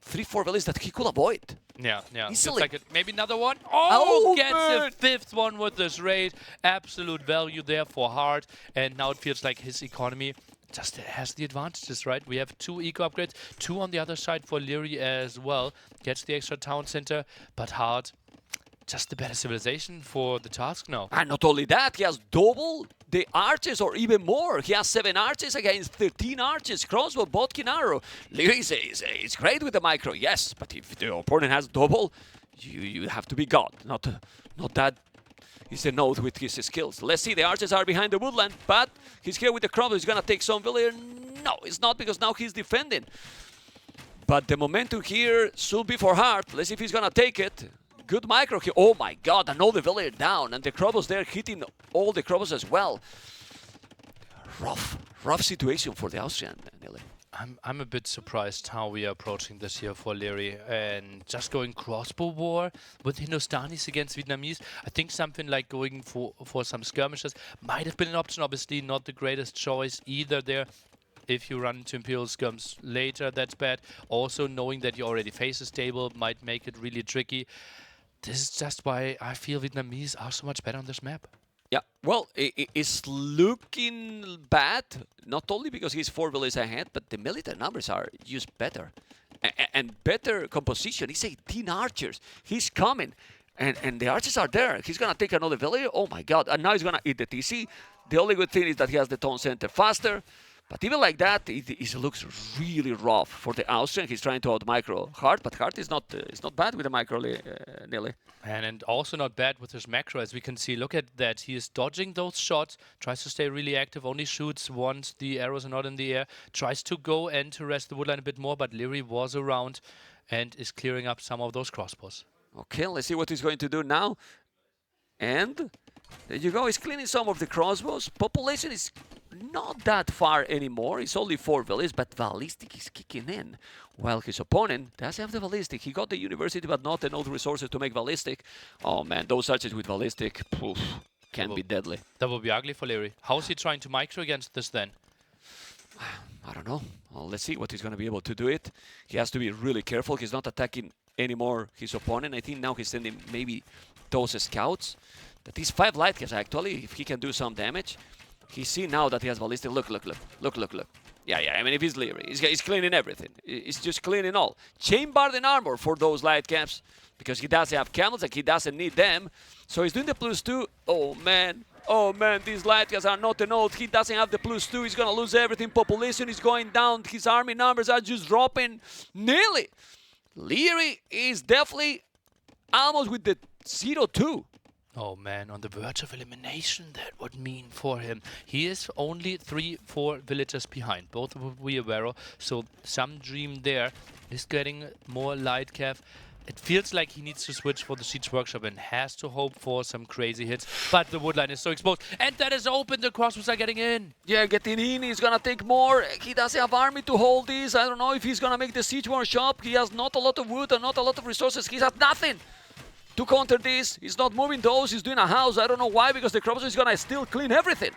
3-4 villagers that he could avoid. Yeah. Feels Easily. like it. Maybe another one. Oh, Oh, gets man. a 5th one with this raid. Absolute value there for Hearttt. And now it feels like his economy just has the advantages, right? We have 2 eco upgrades, 2 on the other side for Liereyy as well. Gets the extra town center, but Hearttt, just the better civilization for the task now. And not only that, he has double the archers or even more. He has 7 archers against 13 archers. Crossbow, Botkin arrow. Liereyy is great with the micro, yes, but if the opponent has double, you have to be God. Not that he's a node with his skills. Let's see, the archers are behind the woodland, but he's here with the crossbow. He's gonna take some villager. No, it's not, because now he's defending. But the momentum here should be for Hearttt. Let's see if he's gonna take it. Good micro here. Oh my god, another villager down. And the crossbows there hitting all the crossbows as well. rough situation for the Austrian, Nelly. I'm a bit surprised how we are approaching this here for Liereyy, and just going crossbow war with Hindustanis against Vietnamese. I think something like going for some skirmishes might have been an option. Obviously not the greatest choice either there. If you run into Imperial skirms later, that's bad. Also knowing that you already face a stable might make it really tricky. This is just why I feel Vietnamese are so much better on this map. Yeah, well, it's looking bad, not only because he's 4 villages ahead, but the military numbers are just better. And better composition. He's 18 archers. He's coming. And the archers are there. He's going to take another village. Oh my god. And now he's going to eat the TC. The only good thing is that he has the town center faster. But even like that, it looks really rough for the Austrian. He's trying to out-micro Hearttt, but Hearttt is not bad with the micro, Nelly. And also not bad with his macro, as we can see. Look at that. He is dodging those shots, tries to stay really active, only shoots once the arrows are not in the air, tries to go and to rest the woodline a bit more, but Liereyy was around and is clearing up some of those crossbows. Okay, let's see what he's going to do now. And there you go. He's cleaning some of the crossbows. Population is not that far anymore. It's only 4 villages, but ballistic is kicking in. While his opponent doesn't have the ballistic. He got the university, but not enough resources to make ballistic. Oh man, those archers with ballistic can be deadly. That will be ugly for Liereyy. How's he trying to micro against this then? I don't know. Well, let's see what he's going to be able to do it. He has to be really careful. He's not attacking anymore his opponent. I think now he's sending maybe those scouts. That is 5 light caps actually, if he can do some damage. He's seen now that he has ballistic. Look. Yeah. I mean, if he's Liereyy, he's cleaning everything. He's just cleaning all. Chain-barded armor for those light caps, because he doesn't have camels and he doesn't need them. So he's doing the +2. Oh man, these light caps are not enough. He doesn't have the +2. He's gonna lose everything. Population is going down. His army numbers are just dropping. Nearly. Liereyy is definitely almost with the 0-2. Oh man, on the verge of elimination, that would mean for him. He is only 3-4 villagers behind, both of Liereyy, so some dream there is getting more light cap. It feels like he needs to switch for the Siege Workshop and has to hope for some crazy hits, but the woodline is so exposed, and that is open, the crossbows are getting in. Yeah, getting in, he's gonna take more. He doesn't have army to hold this. I don't know if he's gonna make the Siege Workshop. He has not a lot of wood and not a lot of resources. He has nothing to counter this. He's not moving those, he's doing a house. I don't know why, because the crossbow is gonna still clean everything.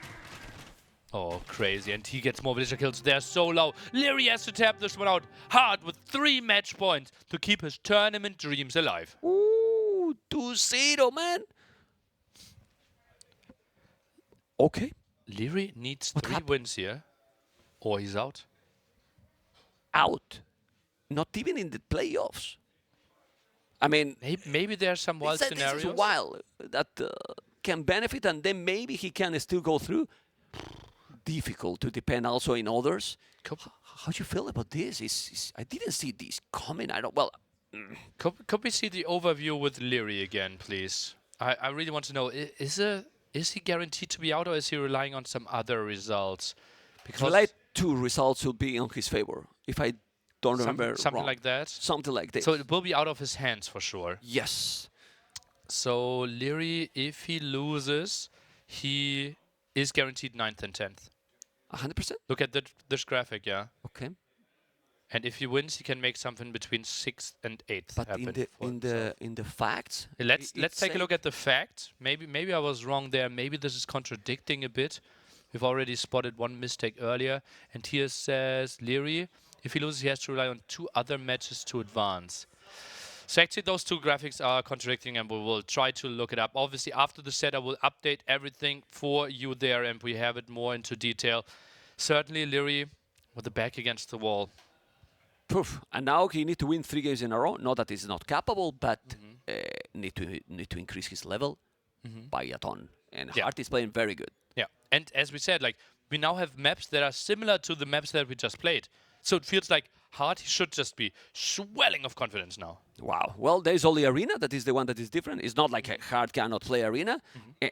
Oh, crazy, and he gets more villager kills. They're so low. Liereyy has to tap this one out hard with 3 match points to keep his tournament dreams alive. Ooh, 2-0, man. Okay. Liereyy needs 3 wins here, or he's out. Out. Not even in the playoffs. I mean, maybe there's some wild scenarios. This is wild that can benefit, and then maybe he can still go through. Difficult to depend also in others. How do you feel about this? I didn't see this coming. I don't. Well, could we see the overview with Liereyy again, please? I really want to know: is he guaranteed to be out, or is he relying on some other results? Because like 2 results will be in his favor, if I don't remember something wrong. Like that. Something like this. So it will be out of his hands for sure. Yes. So Liereyy, if he loses, he is guaranteed 9th and 10th. 100%? Look at this graphic, yeah. Okay. And if he wins, he can make something between 6th and 8th but happen. in the facts, let's take a look at the fact. Maybe I was wrong there. Maybe this is contradicting a bit. We've already spotted one mistake earlier. And here says Liereyy, if he loses, he has to rely on 2 other matches to advance. So actually those 2 graphics are contradicting, and we will try to look it up. Obviously after the set I will update everything for you there, and we have it more into detail. Certainly Liereyy with the back against the wall. Poof. And now he needs to win 3 games in a row. Not that he's not capable, but need to increase his level by a ton. And Hearttt is playing very good. Yeah, and as we said, like we now have maps that are similar to the maps that we just played. So it feels like Hearttt should just be swelling of confidence now. Wow. Well, there's only Arena. That is the one that is different. It's not like Hearttt cannot play Arena.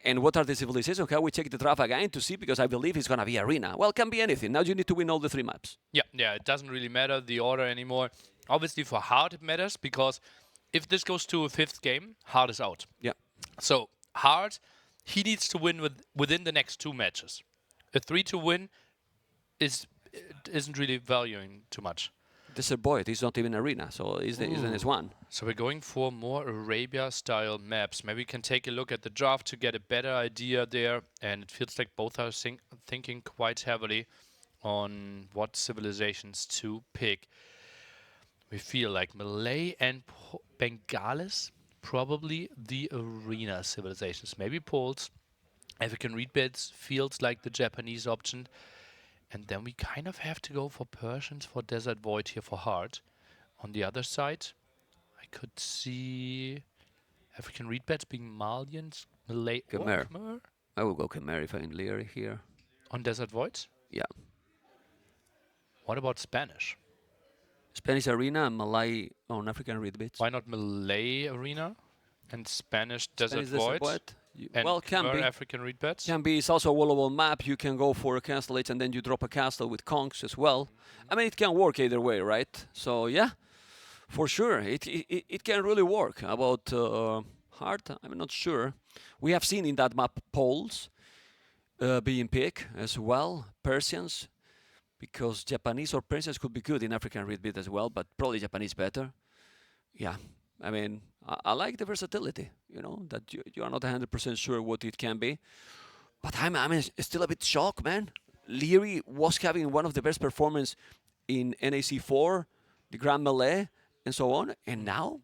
And what are the civilizations? Can we check the draft again to see? Because I believe it's going to be Arena. Well, it can be anything. Now you need to win all the 3 maps. Yeah, it doesn't really matter the order anymore. Obviously for Hearttt it matters, because if this goes to a 5th game, Hearttt is out. Yeah. So Hearttt, he needs to win within the next 2 matches. A 3 to win is isn't really valuing too much. This is a boy. It's not even arena, so is the next one. So we're going for more Arabia-style maps. Maybe we can take a look at the draft to get a better idea there. And it feels like both are thinking quite heavily on what civilizations to pick. We feel like Malay and Bengalis, probably the arena civilizations. Maybe Poles. African readbeds feels like the Japanese option. And then we kind of have to go for Persians for Desert Void here for Hearttt. On the other side, I could see African readbeds being Malians, Malay, Khmer. Khmer I will go Khmer if I'm Liereyy here. on Desert Void. Yeah. What about Spanish? Spanish arena and Malay on African read bits. Why not Malay Arena and Spanish Desert Spanish Void? And Well, can Khmer be. African readbeds? Can be. It's also a wallable map. You can go for a castle age and then you drop a castle with conks as well. I mean, it can work either way, right? So yeah, for sure, it can really work. About Hearttt, I'm not sure. We have seen in that map Poles being picked as well, Persians, because Japanese or Persians could be good in African read bit as well, but probably Japanese better. Yeah, I mean, I like the versatility, you know, that you are not 100% sure what it can be. But I'm still a bit shocked, man. Liereyy was having one of the best performances in NAC 4, the Grand Melee, and so on. And now,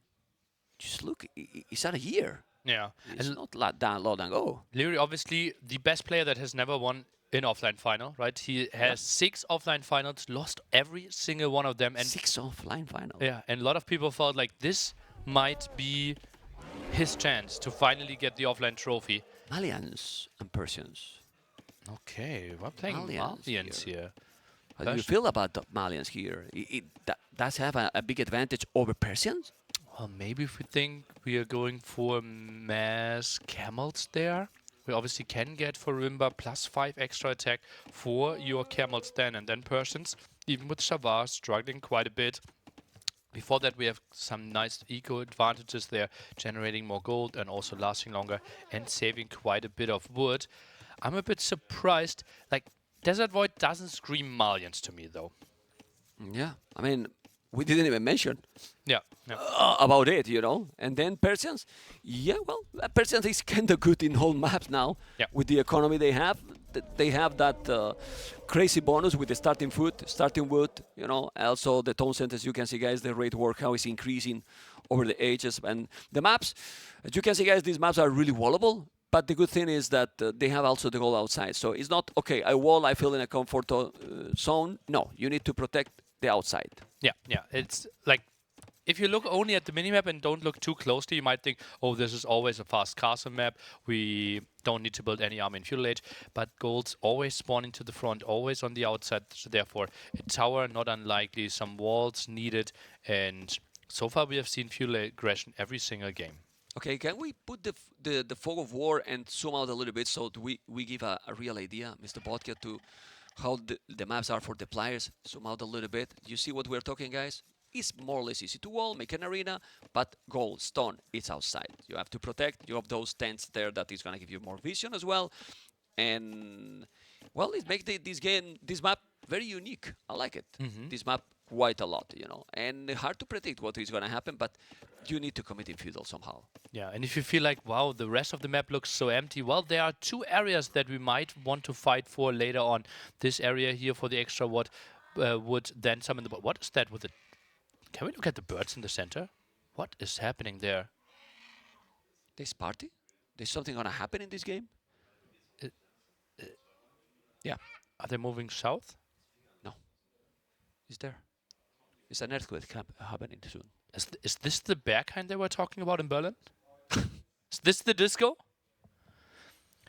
just look, it's at a year. Yeah. It's And not that long ago. Liereyy, obviously, the best player that has never won in offline final, right? He has 6 offline finals, lost every single one of them. And 6 offline finals. yeah, and a lot of people felt like this might be his chance to finally get the offline trophy. Malians and Persians. Okay, we're playing Malians Malians here. How do you feel about the Malians here? Does have a big advantage over Persians? Well, maybe if we think we are going for mass camels there, we obviously can get for Rimba +5 extra attack for your camels then, and then Persians, even with Shavar struggling quite a bit. Before that, we have some nice eco advantages there, generating more gold and also lasting longer and saving quite a bit of wood. I'm a bit surprised. Like, Desert Void doesn't scream Malians to me, though. Yeah, I mean, we didn't even mention Yeah. about it, you know. And then Persians, yeah, well, Persians is kind of good in whole maps now. Yeah. With the economy they have, they have that crazy bonus with the starting food, starting wood, you know. Also the tone sentence, you can see, guys, the rate work, how it's increasing over the ages. And the maps, as you can see, guys, these maps are really wallable. But the good thing is that they have also the goal outside. So it's not, okay, I wall, I feel in a comfort zone. No, you need to protect the outside. Yeah, yeah. It's like, if you look only at the minimap and don't look too closely, you might think, oh, this is always a fast castle map. We don't need to build any army in feudal age. But gold's always spawning to the front, always on the outside. So therefore, a tower, not unlikely, some walls needed. And so far, we have seen feudal aggression every single game. Okay, can we put the fog of war and zoom out a little bit so we give a real idea, Mr. Vodka, to how the maps are for the players? Zoom out a little bit. You see what we're talking, guys? It's more or less easy to wall, make an arena, but gold, stone, it's outside. You have to protect. You have those tents there that is going to give you more vision as well. And, well, it makes this map very unique. I like it. This map quite a lot, you know. And hard to predict what is going to happen, but you need to commit in feudal somehow. Yeah, and if you feel like, wow, the rest of the map looks so empty, well, there are 2 areas that we might want to fight for later on. This area here for the extra wood, then summon the... What is that with the... Can we look at the birds in the center? What is happening there? This party? There's something going to happen in this game? Yeah. Are they moving south? No. It's there. It's an earthquake happening soon. Is this the Berghain they were talking about in Berlin? Is this the disco?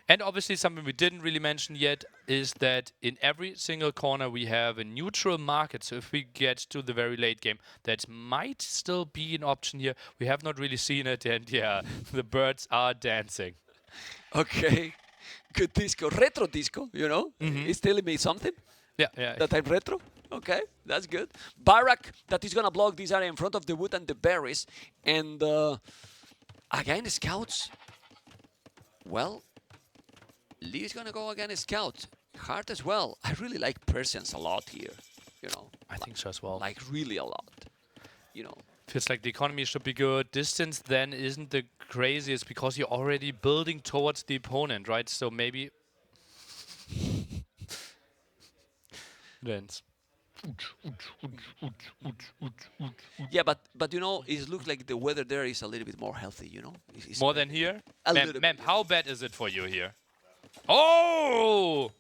And obviously something we didn't really mention yet is that in every single corner we have a neutral market. So if we get to the very late game, that might still be an option here. We have not really seen it, and yeah, the birds are dancing. Okay. Good disco. Retro disco, you know? It's telling me something. Yeah, yeah. That I'm retro. Okay, that's good. Barrack that is going to block this area in front of the wood and the berries. And again, scouts. Well, Lee is going to go against scout. Hearttt as well. I really like Persians a lot here, you know. I think so as well. Like really a lot, you know. Feels like the economy should be good. Distance then isn't the craziest because you're already building towards the opponent, right? So maybe... Lens. Yeah, but you know, it looks like the weather there is a little bit more healthy, you know. It's More than here? a Mem, little Mem, bit, how bad is it for you here? Oh!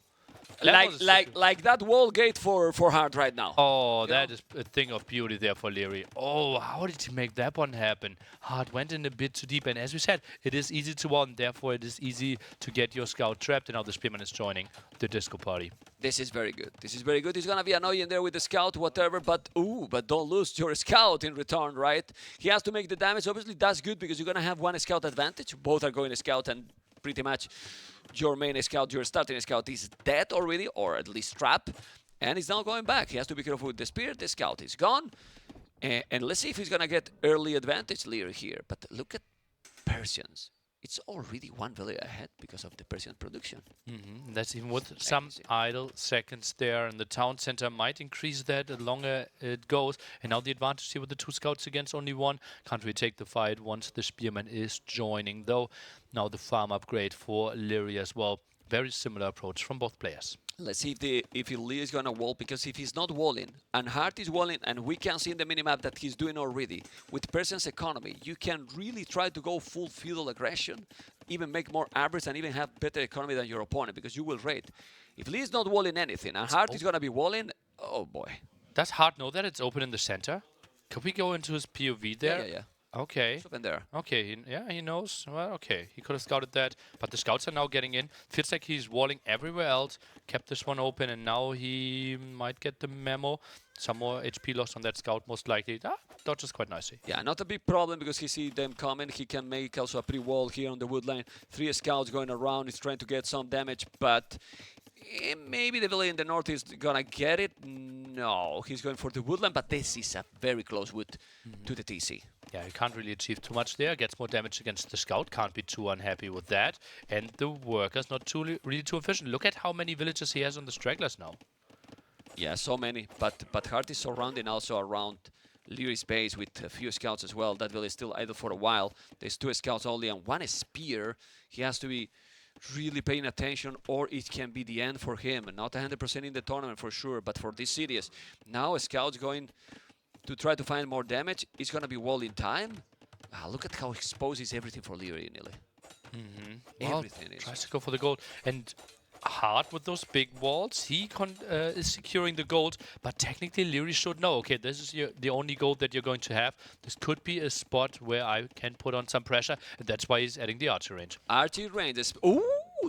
That was like that wall gate for Hearttt right now. Oh, You that know? is a thing of beauty there for Liereyy. Oh, how did he make that one happen? Hearttt went in a bit too deep, and as we said, it is easy to won, therefore it is easy to get your scout trapped, and now the Spearman is joining the disco party. This is very good. This is very good. It's gonna be annoying there with the scout, whatever, but but don't lose your scout in return, right? He has to make the damage. Obviously, that's good because you're gonna have one scout advantage. Both are going to scout, and pretty much your main scout, your starting scout, is dead already, or at least trapped, and he's not going back. He has to be careful with the spear. The scout is gone, and let's see if he's gonna get early advantage Liereyy here. But look at Persians. It's already one valley ahead because of the Persian production. That's even with some idle seconds there, and the town center might increase that the longer it goes. And now the advantage here with the two scouts against only one. Can't really take the fight once the Spearman is joining, though. Now the farm upgrade for Liereyy as well. Very similar approach from both players. Let's see if Lee is gonna wall, because if he's not walling and Hearttt is walling, and we can see in the minimap that he's doing already with Persian's economy, you can really try to go full feudal aggression, even make more average and even have better economy than your opponent, because you will raid. If Lee is not walling anything and Hearttt is gonna be walling, oh boy. Does Hearttt know that it's open in the center? Could we go into his POV there? Yeah. Okay. It's open there. Okay, he knows. Well, okay, he could have scouted that, but the scouts are now getting in. Feels like he's walling everywhere else, kept this one open, and now he might get the memo. Some more HP lost on that scout, most likely. Dodges quite nicely. Yeah, not a big problem because he sees them coming. He can make also a pre-wall here on the wood line. 3 scouts going around. He's trying to get some damage, but maybe the village in the north is gonna get it. No, he's going for the woodland, but this is a very close wood to the TC. Yeah, he can't really achieve too much there. Gets more damage against the scout. Can't be too unhappy with that. And the worker's not really too efficient. Look at how many villages he has on the stragglers now. Yeah, so many. But Hearttt is surrounding also around Lierey's base with a few scouts as well. That village is still idle for a while. There's 2 scouts only and 1 spear. He has to be really paying attention, or it can be the end for him. Not 100% in the tournament for sure, but for this series. Now a scout's going to try to find more damage. It's going to be wall in time. Look at how exposed is everything for Liereyy, nearly. Everything is. Tries to go for the gold. And Hearttt with those big walls, he is securing the gold, but technically Liereyy should know, okay, this is the only gold that you're going to have. This could be a spot where I can put on some pressure, and that's why he's adding the archer range. Archer range. Ooh,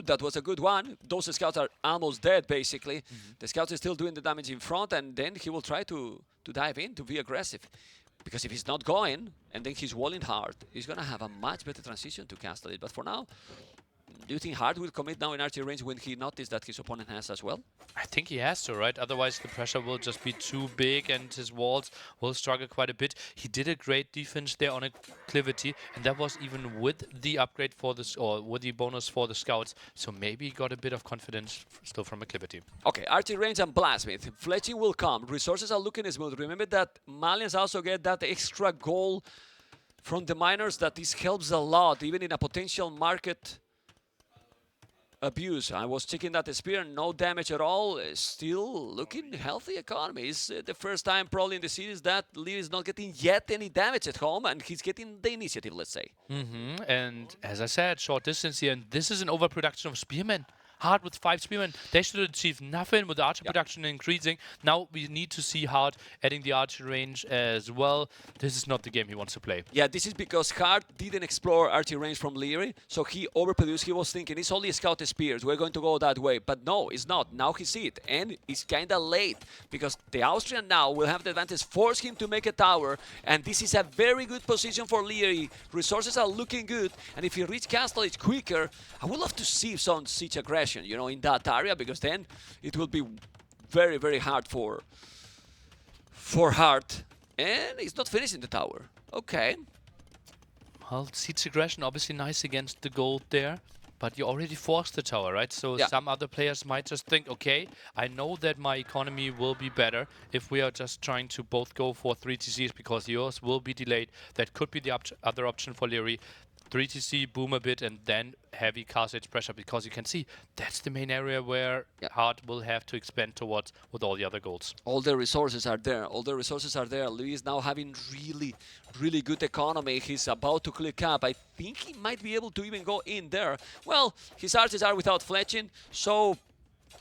that was a good one. Those scouts are almost dead, basically. The scouts are still doing the damage in front, and then he will try to dive in, to be aggressive. Because if he's not going, and then he's walling hard, he's going to have a much better transition to castle it. But for now, do you think Hearttt will commit now in archer range when he noticed that his opponent has as well? I think he has to, right? Otherwise the pressure will just be too big and his walls will struggle quite a bit. He did a great defense there on acclivity, and that was even with the upgrade for this, or with the bonus for the scouts. So maybe he got a bit of confidence still from acclivity. Okay, archer range and blastsmith. Fletching will come. Resources are looking smooth. Remember that Malians also get that extra goal from the miners. That this helps a lot, even in a potential market abuse. I was checking that spear, no damage at all. Still looking healthy economy. It's the first time probably in the series that Liereyy is not getting yet any damage at home, and he's getting the initiative, let's say. And as I said, short distance here, and this is an overproduction of spearmen. Hearttt with 5 spearmen. They should achieve nothing with the archer production increasing. Now we need to see Hearttt adding the archer range as well. This is not the game he wants to play. Yeah, this is because Hearttt didn't explore archer range from Liereyy, so he overproduced. He was thinking, it's only scout spears, we're going to go that way. But no, it's not. Now he sees it, and it's kind of late, because the Austrian now will have the advantage, force him to make a tower, and this is a very good position for Liereyy. Resources are looking good, and if he reaches castle, it's quicker. I would love to see some siege aggression, you know, in that area, because then it will be very, very hard for Hearttt. And he's not finishing the tower. Okay. Well, siege aggression obviously nice against the gold there. but you already forced the tower, right? So Yeah. some other players might just think, okay, I know that my economy will be better if we are just trying to both go for 3 TCs because yours will be delayed. That could be the other option for Liereyy. 3 TC, boom a bit, and then heavy cast edge pressure, because you can see that's the main area where Yeah. Hearttt will have to expand towards with all the other goals. All the resources are there. All the resources are there. Louis is now having really good economy. He's about to click up. I think he might be able to even go in there. Well, his arches are without fletching, so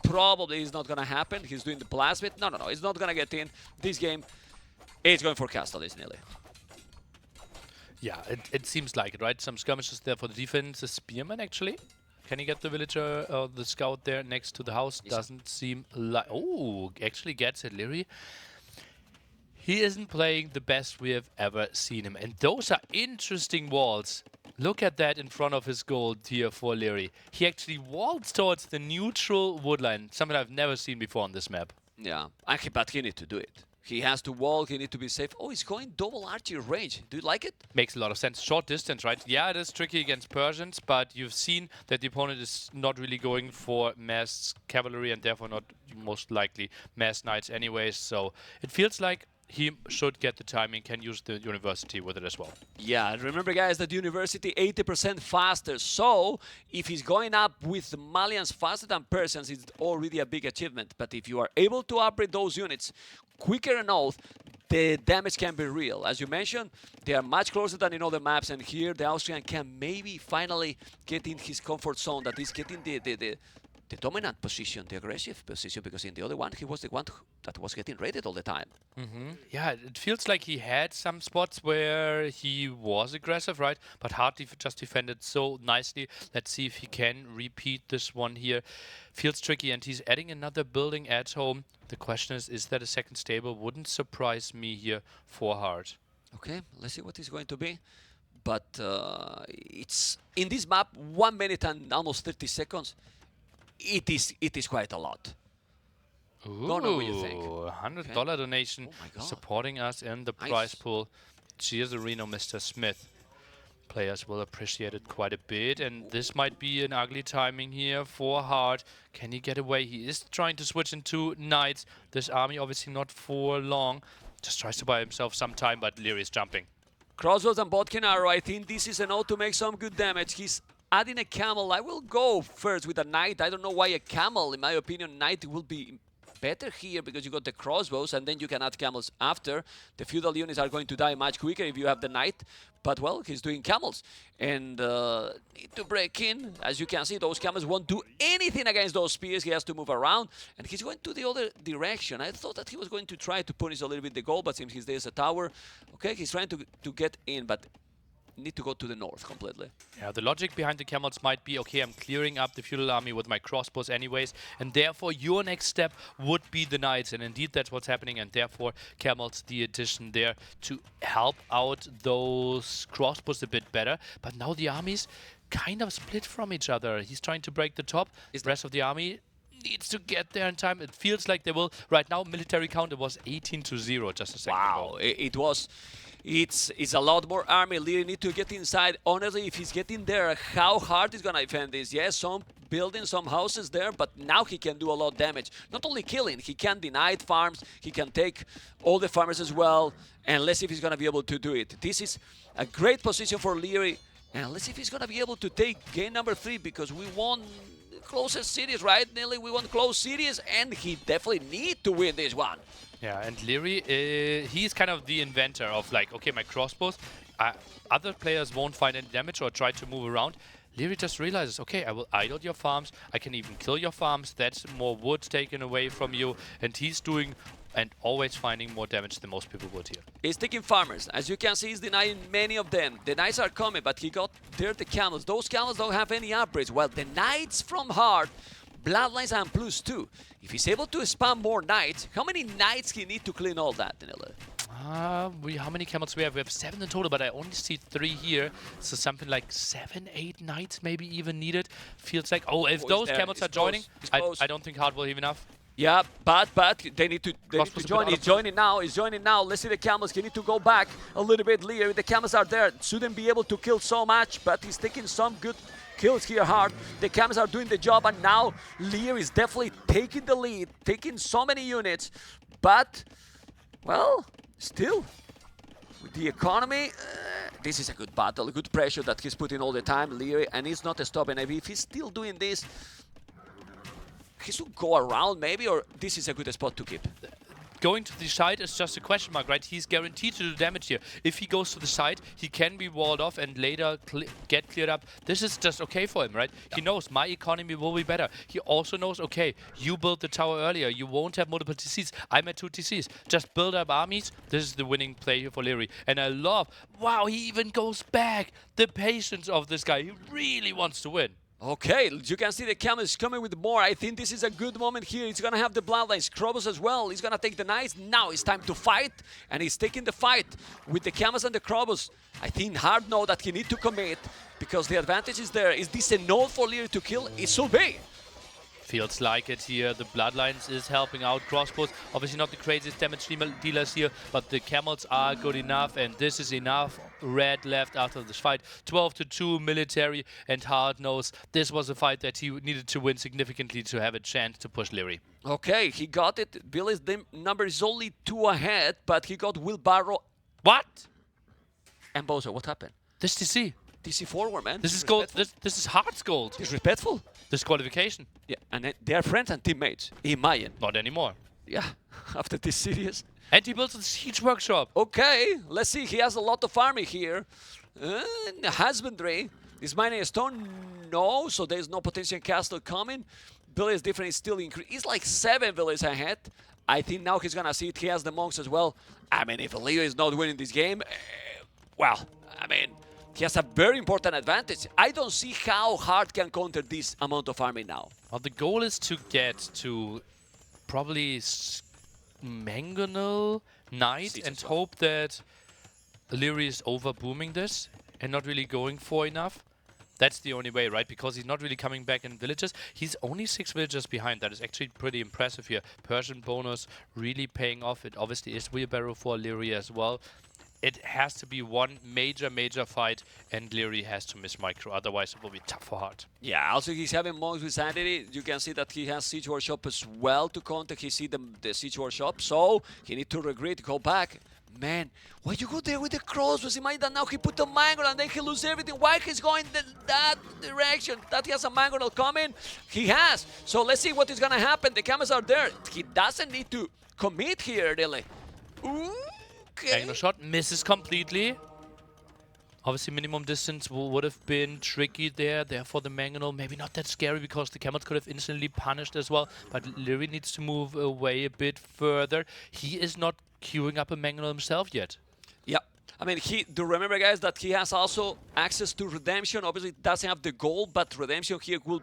probably it's not going to happen. He's doing the plasmid. No. It's not going to get in. This game, it's going for Castle, isn't it? Yeah, it seems like it, right? Some skirmishes there for the defense. The Spearman, actually. Can he get the villager or the scout there next to the house? Yes. Doesn't seem like... Oh, actually gets it, Liereyy. He isn't playing the best we have ever seen him. And those are interesting walls. Look at that in front of his goal here for Liereyy. He actually walks towards the neutral woodline. Something I've never seen before on this map. Yeah, but he needs to do it. He has to walk, he needs to be safe. Oh, he's going double archery range. Do you like it? Makes a lot of sense. Short distance, right? Yeah, it is tricky against Persians, but you've seen that the opponent is not really going for mass cavalry and therefore not most likely mass knights anyways. So it feels like he should get the timing, can use the university with it as well. Yeah, remember guys that university 80% faster. So if he's going up with Malians faster than Persians, it's already a big achievement. But if you are able to upgrade those units quicker enough, the damage can be real. As you mentioned, they are much closer than in other maps, and here the Austrian can maybe finally get in his comfort zone, that is getting the dominant position, the aggressive position, because in the other one, he was the one that was getting raided all the time. Yeah, it feels like he had some spots where he was aggressive, right? But Hearttt just defended so nicely. Let's see if he can repeat this one here. Feels tricky, and he's adding another building at home. The question is that a second stable? Wouldn't surprise me here for Hearttt. Okay, let's see what it's going to be. But it's in this map, 1 minute and almost 30 seconds. It is quite a lot. Ooh, Don't know what you think. $100 Okay. donation Oh my God. supporting us in the Nice. prize pool. Cheers, Reno, Mr. Smith. Players will appreciate it quite a bit, and this might be an ugly timing here for Hearttt. Can he get away? He is trying to switch into knights. This army obviously not for long. Just tries to buy himself some time, but Liereyy is jumping. Crossbows and Bodkin arrow. I think this is an out to make some good damage. He's adding a camel. I will go first with a knight. I don't know why a camel. In my opinion, knight will be better here because you got the crossbows and then you can add camels after. The feudal units are going to die much quicker if you have the knight. But well, he's doing camels. And need to break in. As you can see, those camels won't do anything against those spears. He has to move around. And he's going to the other direction. I thought that he was going to try to punish a little bit the goal, but since there's a tower, okay, he's trying to get in, but need to go to the north completely. Yeah, the logic behind the camels might be, okay, I'm clearing up the feudal army with my crossbows anyways, and therefore your next step would be the knights, and indeed that's what's happening, and therefore camels the addition there to help out those crossbows a bit better. But now the armies kind of split from each other. He's trying to break the top. The rest of the army needs to get there in time. It feels like they will. Right now, military count, it was 18-0 just a second ago. Wow, it was. It's a lot more army. Liereyy need to get inside. Honestly, if he's getting there, how hard is gonna defend this? Yes, some buildings, some houses there, but now he can do a lot of damage. Not only killing, he can deny farms, he can take all the farmers as well, and let's see if he's gonna be able to do it. This is a great position for Liereyy, and let's see if he's gonna be able to take game number 3, because we won closest cities, right, Nelly? We won close cities, and he definitely need to win this one. Yeah, and Liereyy, he's kind of the inventor of like, okay, my crossbows, other players won't find any damage or try to move around. Liereyy just realizes, okay, I will idle your farms, I can even kill your farms, that's more wood taken away from you, and he's doing and always finding more damage than most people would here. He's taking farmers. As you can see, he's denying many of them. The knights are coming, but he got there the camels. Those camels don't have any upgrades. Well, the knights from Hearttt, bloodlines and +2. If he's able to spam more knights, how many knights he need to clean all that, Danilo? How many camels we have? We have 7 in total, but I only see 3 here. So something like 7, 8 knights maybe even needed. Feels like, oh, if those camels are joining, I don't think Hearttt will have enough. Yeah, but they need to join. He's joining now. He's joining now. Let's see the camels. He need to go back a little bit. Liereyy, the camels are there. Shouldn't be able to kill so much, but he's taking some good kills here hard. The Cams are doing the job, and now Liereyy is definitely taking the lead, taking so many units. But, well, still, with the economy, this is a good battle, a good pressure that he's putting all the time, Liereyy, and he's not stopping. If he's still doing this, he should go around maybe, or this is a good spot to keep. Going to the side is just a question mark, right? He's guaranteed to do damage here. If he goes to the side, he can be walled off and later get cleared up. This is just okay for him, right? Yeah. He knows my economy will be better. He also knows, okay, you built the tower earlier. You won't have multiple TCs. I'm at 2 TCs. Just build up armies. This is the winning play here for Liereyy. And I love, wow, he even goes back. The patience of this guy. He really wants to win. Okay, you can see the Camels coming with more. I think this is a good moment here. He's going to have the Bloodlines, Krobos as well. He's going to take the Knights. Now it's time to fight, and he's taking the fight with the Camels and the Krobos. I think Hearttt know that he need to commit because the advantage is there. Is this enough for Liereyy to kill? It's so big. Feels like it here. The Bloodlines is helping out. Crossbows, obviously not the craziest damage dealers here, but the Camels are good enough, and this is enough. Red left after this fight. 12-2 military, and Hearttt knows this was a fight that he needed to win significantly to have a chance to push Liereyy. Okay, he got it. Billy's number is only 2 ahead, but he got Wheelbarrow. What? And Bozo, what happened? This TC. TC forward, man. This is gold. This is Heartt's gold. Disrespectful. Disqualification. Yeah, and they are friends and teammates. Imagine. Not anymore. Yeah, after this series. And he builds a siege workshop. Okay, let's see. He has a lot of army here. Husbandry. Is mining a stone? No, so there's no potential castle coming. Village different is still increased. He's like 7 villages ahead. I think now he's gonna see it. He has the monks as well. I mean, if Leo is not winning this game, well, I mean, he has a very important advantage. I don't see how Hearttt can counter this amount of army now. Well, the goal is to get to probably Mangonel Knight and hope that Liereyy is over booming this and not really going for enough. That's the only way, right? Because he's not really coming back in villages. He's only 6 villages behind. That is actually pretty impressive here. Persian bonus really paying off. It obviously is wheelbarrow for Liereyy as well. It has to be one major fight, and Liereyy has to miss micro. Otherwise, it will be tough for Hearttt. Yeah, also he's having monks with sanity. You can see that he has siege workshop as well to counter. He see the siege workshop, so he need to regret, go back. Man, why you go there with the crossbows? Imagine that now he put the mangle and then he lose everything. Why he's going that direction? That he has a mangle coming? He has. So let's see what is gonna happen. The cameras are there. He doesn't need to commit here, really. Ooh. Okay. Angle shot misses completely. Obviously, minimum distance would have been tricky there. Therefore, the Mangonel maybe not that scary because the Camels could have instantly punished as well. But Liereyy needs to move away a bit further. He is not queuing up a Mangonel himself yet. Yeah. I mean, do remember, guys, that he has also access to Redemption. Obviously, doesn't have the gold, but Redemption here will,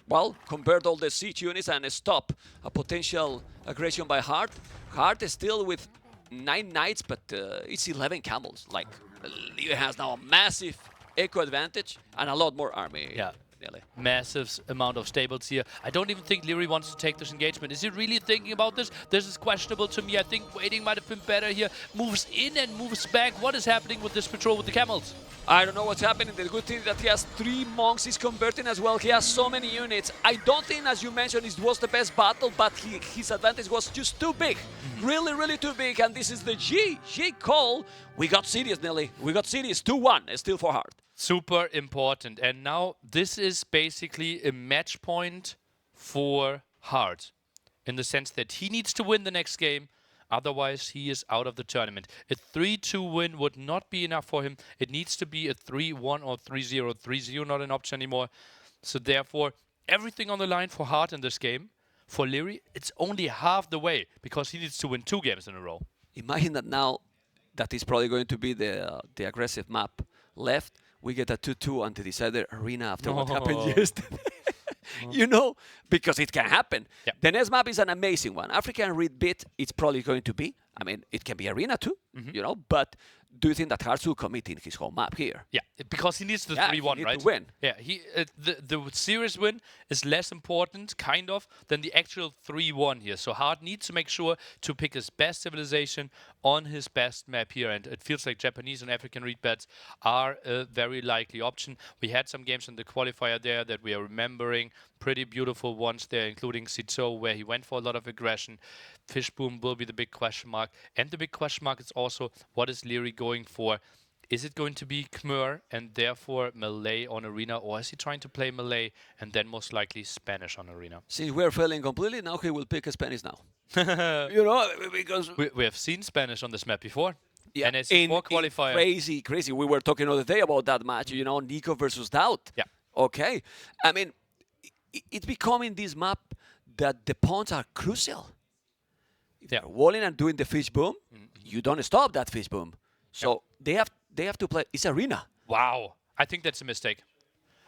well, convert all the siege units and stop a potential aggression by Hearttt. Hearttt is still with 9 knights, but it's 11 camels. Like, Liereyy has now a massive eco advantage and a lot more army. Yeah. Really. Massive amount of stables here. I don't even think Liereyy wants to take this engagement. Is he really thinking about this? This is questionable to me. I think waiting might have been better here. Moves in and moves back. What is happening with this patrol with the camels? I don't know what's happening. The good thing is that he has 3 monks. He's converting as well. He has so many units. I don't think, as you mentioned, it was the best battle, but his advantage was just too big. Really too big. And this is the G call. We got serious, Nelly. We got serious. 2-1 still for Hearttt. Super important. And now this is basically a match point for Hearttt in the sense that he needs to win the next game. Otherwise, he is out of the tournament. A 3-2 win would not be enough for him. It needs to be a 3-1 or 3-0. 3-0 not an option anymore. So therefore, everything on the line for Hearttt in this game. For Liereyy, it's only half the way because he needs to win 2 games in a row. Imagine that now that is probably going to be the aggressive map left. We get a 2-2 on the decided arena after what happened yesterday. You know, because it can happen. Yep. The next map is an amazing one. African Reed Bit, it's probably going to be. I mean, it can be arena too, you know, but do you think that Hearttt will commit in his home map here? Yeah, because he needs the Yeah, he 3-1, need right? to win. Yeah, the series win is less important, kind of, than the actual 3-1 here. So Hearttt needs to make sure to pick his best civilization on his best map here, and it feels like Japanese and African read bets are a very likely option. We had some games in the qualifier there that we are remembering, pretty beautiful ones there, including Sito, where he went for a lot of aggression. Fishboom will be the big question mark, and the big question mark is also, what is Liereyy going for? Is it going to be Khmer and therefore Malay on Arena, or is he trying to play Malay and then most likely Spanish on Arena? Since we're failing completely, now he will pick Spanish now. Because We have seen Spanish on this map before. yeah, NAC4 qualifier. crazy. We were talking the other day about that match. Nico versus Doubt. Yeah. Okay, I mean, it's becoming this map that the pawns are crucial. If Yeah. they're walling and doing the fish boom, you don't stop that fish boom. So they have to play. It's Arena. Wow. I think that's a mistake.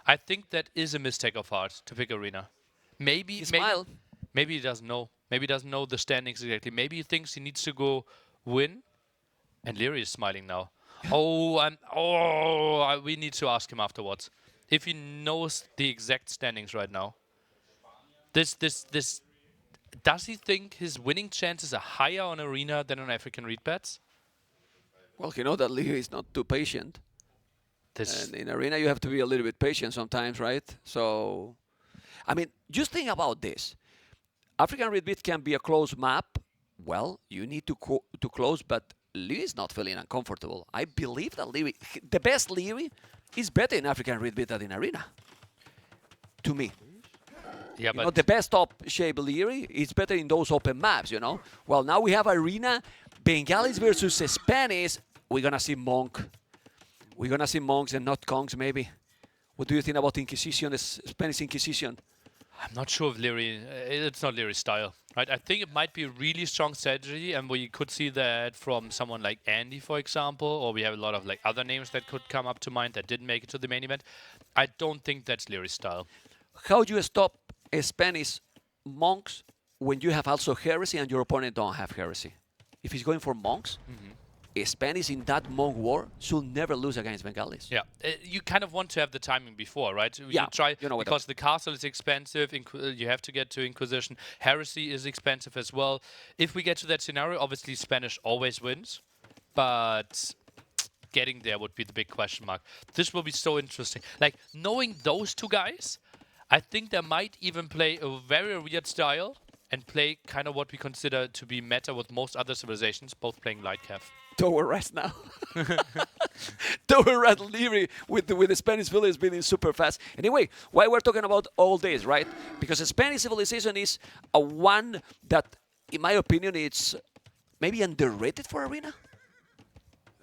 I think that is a mistake of Hearttt to pick Arena. Maybe Smile. maybe he doesn't know. Maybe he doesn't know the standings exactly. Maybe he thinks he needs to go win. And Liereyy is smiling now. We need to ask him afterwards if he knows the exact standings right now. This does he think his winning chances are higher on Arena than on African read bets? Well, you know that Liereyy is not too patient. This And in Arena, you have to be a little bit patient sometimes, right? So, I mean, just think about this. African Red Bit can be a close map. Well, you need to close, but Liereyy is not feeling uncomfortable. I believe that the best Liereyy is better in African Red Bit than in Arena. To me. yeah, but The best top shape Liereyy is better in those open maps, Well, now we have Arena, Bengalis versus Spanish. We're going to see Monk. We're going to see Monks and not Kongs, maybe. What do you think about Inquisition, the Spanish Inquisition? I'm not sure if Liereyy, it's not Lierey's style, right? I think it might be a really strong strategy, and we could see that from someone like Andy, for example, or we have a lot of like other names that could come up to mind that didn't make it to the main event. I don't think that's Lierey's style. How do you stop a Spanish Monks when you have also Heresy and your opponent don't have Heresy? If he's going for Monks, a Spanish in that Monk war should never lose against Bengalis. Yeah, you kind of want to have the timing before, right? Yeah, you try you know what because the castle is expensive. You have to get to Inquisition. Heresy is expensive as well. If we get to that scenario, obviously Spanish always wins, but getting there would be the big question mark. This will be so interesting. Like knowing those two guys, I think they might even play a very weird style and play kind of what we consider to be meta with most other civilizations, both playing light cav. Tower Rest now. Tower Rest Liereyy with the Spanish village being super fast. Anyway, why we're talking about all this, right? Because the Spanish civilization is a one that, in my opinion, it's maybe underrated for Arena.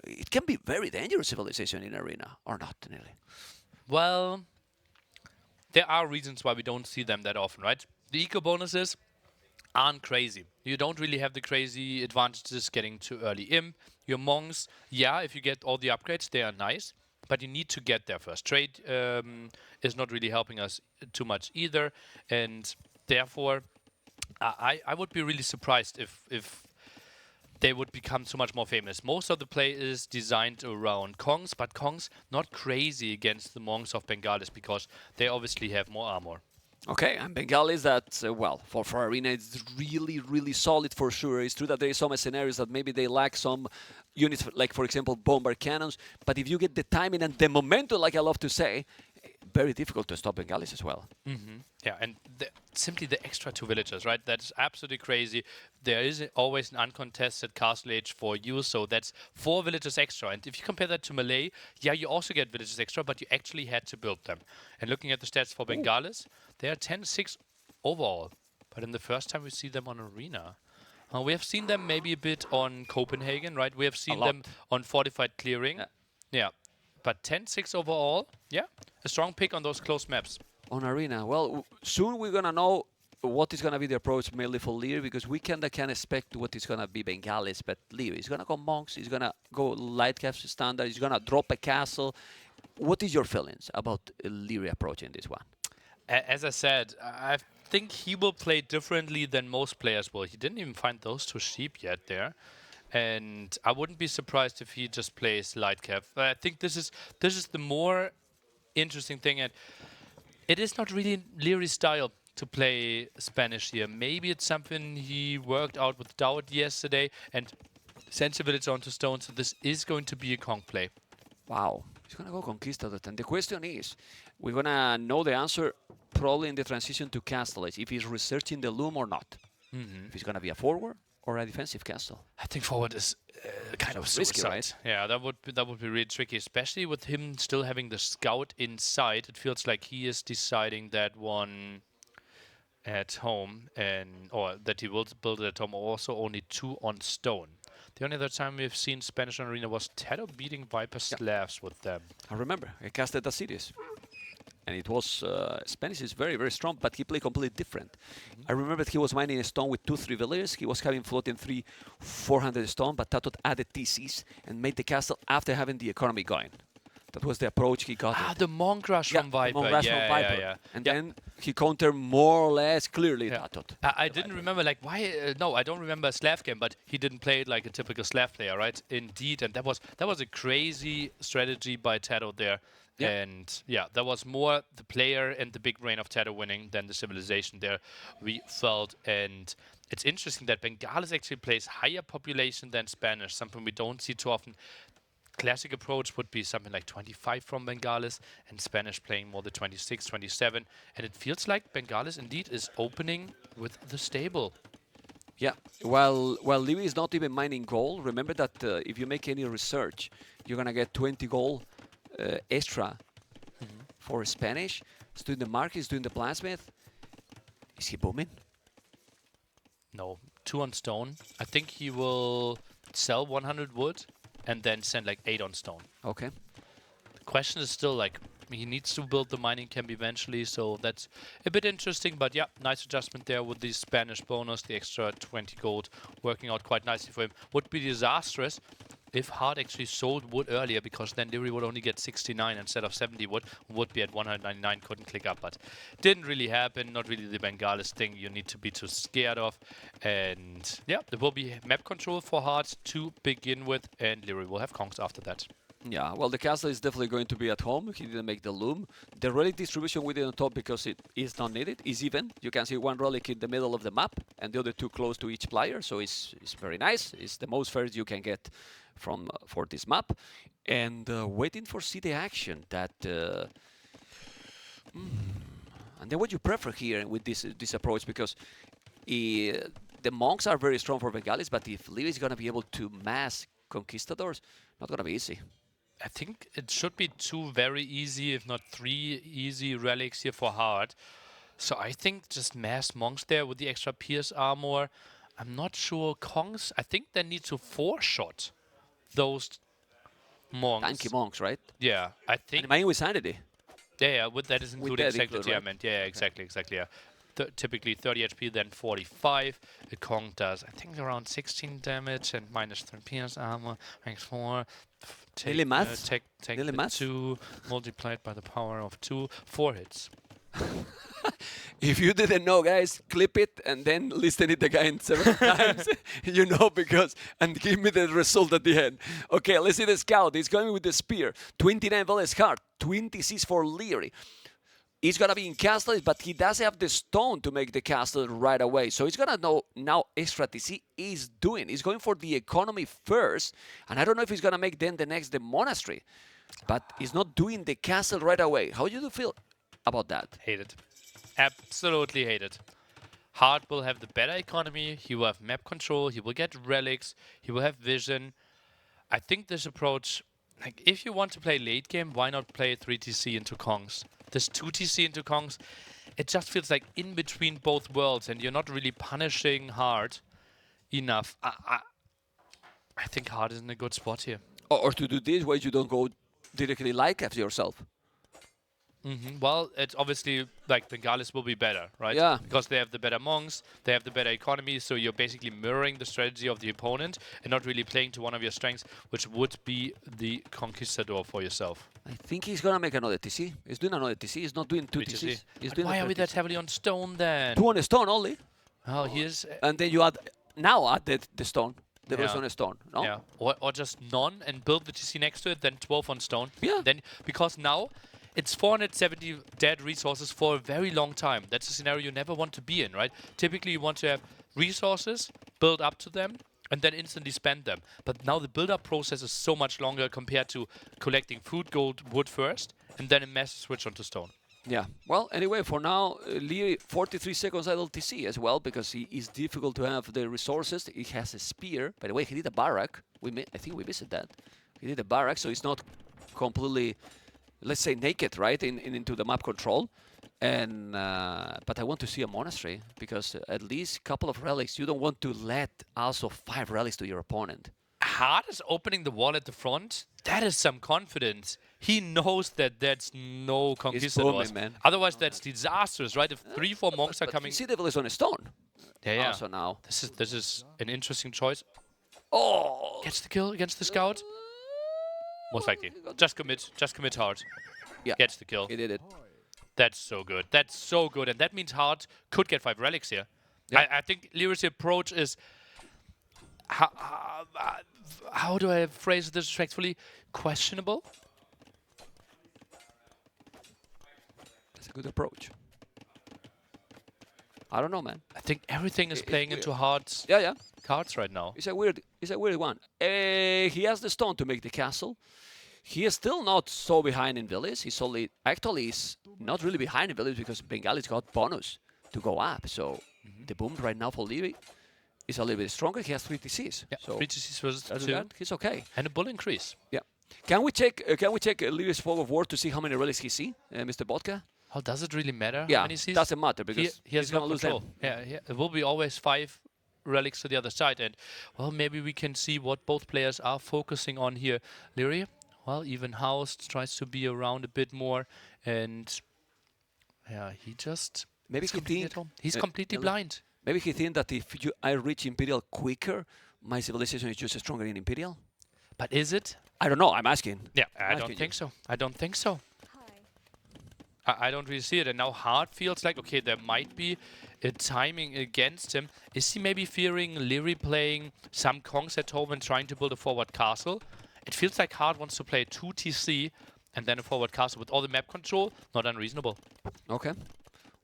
It can be very dangerous civilization in Arena, or not, really. Well, there are reasons why we don't see them that often, right? The eco bonuses aren't crazy. You don't really have the crazy advantages getting to early imp. Your monks, yeah, if you get all the upgrades, they are nice, but you need to get there first. Trade is not really helping us too much either, and therefore, I would be really surprised if they would become so much more famous. Most of the play is designed around Kongs, but Kongs not crazy against the monks of Bengalis because they obviously have more armor. Okay, and Bengalis that, for Arena, it's really, really solid for sure. It's true that there is some scenarios that maybe they lack some units, like, for example, bomber cannons. But if you get the timing and the momentum, like I love to say, very difficult to stop Bengalis as well. Yeah, and simply the extra 2 villagers, right? That's absolutely crazy. There is always an uncontested castle age for you, so that's 4 villagers extra. And if you compare that to Malay, yeah, you also get villagers extra, but you actually had to build them. And looking at the stats for Bengalis, they are 10-6 overall. But in the first time we see them on Arena. We have seen them maybe a bit on Copenhagen, right? We have seen them on Fortified Clearing. Yeah. But 10-6 overall, yeah, a strong pick on those close maps. On Arena, well, soon we're going to know what is going to be the approach mainly for Liereyy, because we can expect what is going to be Bengalis, but Liereyy is going to go monks, he's going to go light cav standard, he's going to drop a castle. What is your feelings about Liereyy approaching this one? As I said, I think he will play differently than most players will. He didn't even find those 2 sheep yet there. and I wouldn't be surprised if he just plays light cap. I think this is the more interesting thing, and it is not really Lierey's style to play Spanish here. Maybe it's something he worked out with Dowd yesterday, and sensibility onto stone, so this is going to be a Kong play. Wow, he's gonna go Conquistador. And the question is, we're gonna know the answer probably in the transition to Castle Age, if he's researching the loom or not. If he's gonna be a forward or a defensive castle. I think forward is kind of risky, suicide. right? Yeah, that would be really tricky, especially with him still having the scout inside. It feels like he is deciding that one at home, or that he will build it at home. Also, only 2 on stone. The only other time we've seen Spanish on Arena was Teddo beating Viper Slavs with them. I remember, I casted a series. And it was, Spanish is very, very strong, but he played completely different. I remember he was mining a stone with 2-3 villagers. He was having floating 400 stone, but Tatot added TCs and made the castle after having the economy going. That was the approach he got. The Monk Rush from Viper. The Monk Rush from Viper. And then he countered more or less clearly Tatot. I didn't remember, like, why... no, I don't remember a Slav game, but he didn't play it like a typical Slav player, right? Indeed, and that was a crazy strategy by Tatot there. Yeah. And yeah, that was more the player and the big brain of Tatot winning than the civilization there, we felt. And it's interesting that Bengalis actually plays higher population than Spanish, something we don't see too often. Classic approach would be something like 25 from Bengalis, and Spanish playing more the 26, 27. And it feels like Bengalis indeed is opening with the stable. Yeah, while Liereyy is not even mining gold, remember that if you make any research, you're going to get 20 gold extra for Spanish. He's doing the mark, he's doing the blacksmith. Is he booming? No, 2 on stone. I think he will sell 100 wood and then send like 8 on stone. Okay. The question is still like, he needs to build the mining camp eventually, so that's a bit interesting. But yeah, nice adjustment there with the Spanish bonus, the extra 20 gold working out quite nicely for him. Would be disastrous if Hearttt actually sold wood earlier, because then Liereyy would only get 69 instead of 70 would be at 199, couldn't click up, but didn't really happen. Not really the Bengalis thing you need to be too scared of. And yeah, there will be map control for Hearttt to begin with, and Liereyy will have Kongs after that. Yeah, well, the castle is definitely going to be at home. He didn't make the loom. The relic distribution we did on top because it is not needed is even. You can see 1 relic in the middle of the map and the other 2 close to each player, so it's very nice. It's the most fair you can get from for this map. And waiting for see the action that... And then what you prefer here with this approach, because the monks are very strong for Bengalis, but if Liereyy is going to be able to mass conquistadors, not going to be easy. I think it should be 2 very easy, if not 3 easy relics here for Hearttt. So I think just mass monks there with the extra pierce armor. I'm not sure Kongs. I think they need to 4-shot those monks. Tanky monks, right? Yeah, I think. And mine with sanity. Yeah, with that is including exactly. Right? I meant. Yeah, exactly. Yeah. Typically 30 HP, then 45. The Kong does, I think, around 16 damage and minus 3 pierce armor, makes 4. Take math? Take Nearly the math? 2 multiplied by the power of 2, 4 hits. If you didn't know, guys, clip it and then listen it again 7 times. You know, because, and give me the result at the end. Okay, let's see the scout. He's going with the spear. 29 Vales Hearttt, 26 for Liereyy. He's going to be in castle, but he does have the stone to make the castle right away. So he's going to know now extra TC is doing. He's going for the economy first. And I don't know if he's going to make then the next the monastery. But he's not doing the castle right away. How do you feel about that? Hate it. Absolutely hate it. Hearttt will have the better economy. He will have map control. He will get relics. He will have vision. I think this approach, like, if you want to play late game, why not play 3 TC into Kongs? This 2 TC into Kongs, it just feels like in between both worlds, and you're not really punishing Hearttt enough. I think Hearttt is in a good spot here. Or to do this, why you don't go directly like after yourself? Well, it's obviously like Bengalis will be better, right? Yeah. Because they have the better monks, they have the better economy, so you're basically mirroring the strategy of the opponent and not really playing to one of your strengths, which would be the Conquistador for yourself. I think he's going to make another TC. He's doing another TC. He's not doing 2 TCs. He's doing why are we that heavily on stone then? 2 on the stone only. Oh, he is... And then you add the stone. the village on a stone. No? Yeah, or just none and build the TC next to it, then 12 on stone. Yeah. Then because now it's 470 dead resources for a very long time. That's a scenario you never want to be in, right? Typically, you want to have resources, build up to them, and then instantly spend them. But now the build-up process is so much longer compared to collecting food, gold, wood first, and then a massive switch onto stone. Yeah. Well, anyway, for now, Liereyy 43 seconds idle TC as well because he is difficult to have the resources. He has a spear. By the way, he did a barrack. I think we missed that. He did a barrack, so he's not completely, let's say, naked, right, into the map control. And but I want to see a monastery because at least a couple of relics. You don't want to let also 5 relics to your opponent. Hearttt is opening the wall at the front. That is some confidence. He knows that that's no conquistadors. Man. Otherwise, that's disastrous, right? If 3-4 monks are coming. You see the village on a stone. Yeah. Also now. This is an interesting choice. Oh! Gets the kill against the scout. Most likely. Just commit Hearttt. Yeah. Gets the kill. He did it. That's so good. That's so good. And that means Hearttt could get 5 relics here. Yeah. I think Lierey's approach is... How do I phrase this respectfully? Questionable? That's a good approach. I don't know, man. I think everything is playing into Heartt's cards right now. It's a weird one. He has the stone to make the castle. He is still not so behind in village. He's actually is not really behind in village because Bengali's got bonus to go up. So the boom right now for Liereyy is a little bit stronger. He has 3 TCs. Yeah, so 3 TCs versus 2. that, he's okay. And a bull increase. Yeah. Can we check Lierey's fog of war to see how many relics he see, Mr. Vodka? How does it really matter? Yeah, how many sees? doesn't matter because he has he's no gonna lose control. them. Yeah, it will be always 5 relics to the other side. And, well, maybe we can see what both players are focusing on here. Liereyy, well, even housed, tries to be around a bit more. And, yeah, he just... Maybe he thinks... He's completely blind. Maybe he thinks that if I reach Imperial quicker, my civilization is just stronger in Imperial. But is it? I don't know. I'm asking. Yeah, I don't think so. I don't think so. I don't really see it. And now Hearttt feels like, okay, there might be a timing against him. Is he maybe fearing Liereyy playing some Kongs at home and trying to build a forward castle? It feels like Hearttt wants to play 2 TC and then a forward castle with all the map control. Not unreasonable. Okay.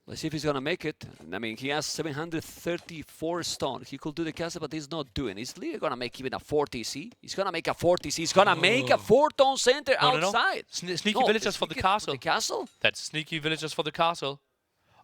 Let's see if he's going to make it. I mean, he has 734 stone. He could do the castle, but he's not doing it. Is Liereyy going to make even a 4 TC? He's going to make a 4 TC. He's going to make a 4-tone center outside. No. Sneaky villagers for the castle. The castle? That's sneaky villagers for the castle.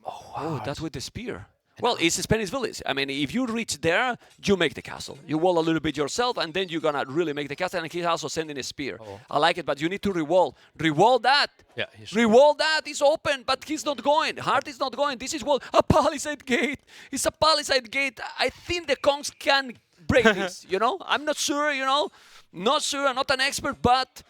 Oh, that's with the spear. Well, it's a Spanish village. I mean, if you reach there, you make the castle. You wall a little bit yourself, and then you're going to really make the castle. And he's also sending a spear. I like it, but you need to rewall. Rewall that. Yeah, rewall that. It's open, but he's not going. Hearttt is not going. This is wall. A palisade gate. It's a palisade gate. I think the Kongs can break this, you know? I'm not sure, you know? Not sure. I'm not an expert, but...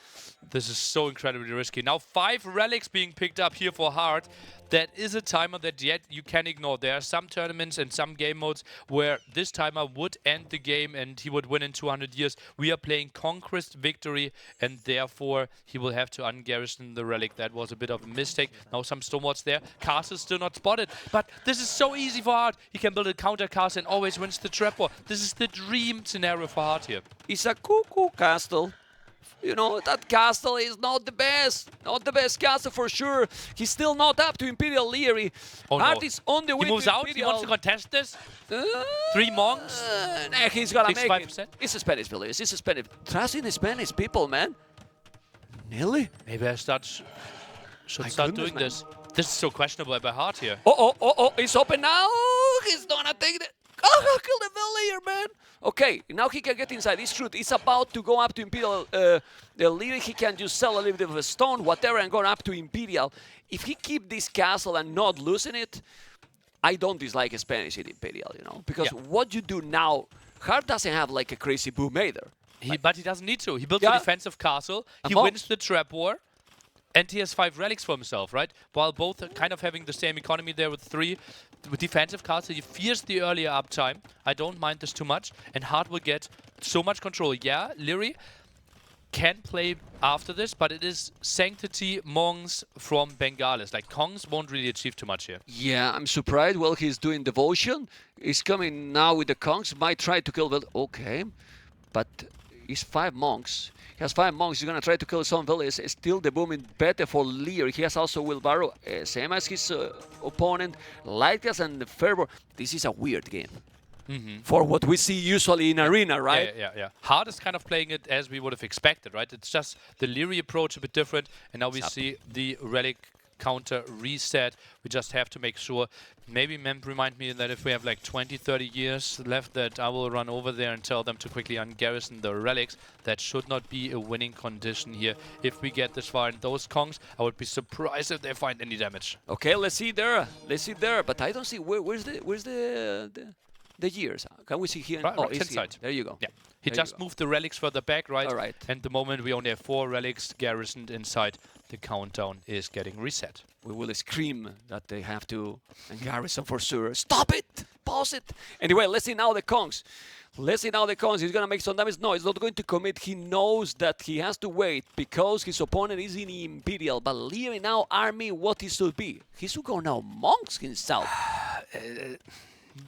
This is so incredibly risky. Now 5 relics being picked up here for Hearttt. That is a timer that yet you can ignore. There are some tournaments and some game modes where this timer would end the game and he would win in 200 years. We are playing Conquest Victory and therefore he will have to ungarrison the relic. That was a bit of a mistake. Now some stonewards there. Castle still not spotted. But this is so easy for Hearttt. He can build a counter castle and always wins the trap war. This is the dream scenario for Hearttt here. It's a cuckoo castle. You know, that castle is not the best. Not the best castle for sure. He's still not up to Imperial Liereyy. Hearttt is on the way he moves to out. Imperial. He wants to contest this. 3 monks. Nah, he's gonna make 65%. it. It's a Spanish village. It's a Spanish. Trust in the Spanish people, man. Nearly? Maybe I should start doing this. This is so questionable by Hearttt here. Oh, it's open now. He's gonna take the... Oh, kill the villager, man. Okay, now he can get inside. It's true. It's about to go up to Imperial Liereyy. He can just sell a little bit of a stone, whatever, and go up to Imperial. If he keep this castle and not losing it, I don't dislike a Spanish in Imperial, you know? Because what you do now, Hearttt doesn't have like a crazy boom either. But he doesn't need to. He built a defensive castle. He wins the trap war. And he has 5 relics for himself, right? While both are kind of having the same economy there with 3. With defensive castle, he fears the earlier uptime. I don't mind this too much. And Hearttt will get so much control. Yeah, Liereyy can play after this, but it is Sanctity, Monks from Bengalis. Like, Kongs won't really achieve too much here. Yeah, I'm surprised. Well, he's doing Devotion. He's coming now with the Kongs. Might try to kill okay, but he's 5 monks. He has 5 monks. He's gonna try to kill some villages. Still the booming better for Liereyy. He has also Wheelbarrow, same as his opponent. Lightgas and Fervor. This is a weird game. For what we see usually in Arena, right? Yeah. Hearttt is kind of playing it as we would have expected, right? It's just the Liereyy approach a bit different, and now we see the Relic counter reset. We just have to make sure. Maybe Mem remind me that if we have like 20, 30 years left, that I will run over there and tell them to quickly ungarrison the relics. That should not be a winning condition here. If we get this far in those Kongs, I would be surprised if they find any damage. Okay, let's see there. Let's see there. But I don't see where's the years. Can we see here? Right, oh, right it's here. side. There you go. Yeah. He There you just go. moved the relics further back, right? All right. And the moment we only have 4 relics garrisoned inside, the countdown is getting reset. We will scream that they have to garrison for sure. Stop it! Pause it! Anyway, let's see now the Kongs. Let's see now the Kongs. He's gonna make some damage. No, he's not going to commit. He knows that he has to wait because his opponent is in Imperial. But Liereyy now army what he should be. He should go now monks himself.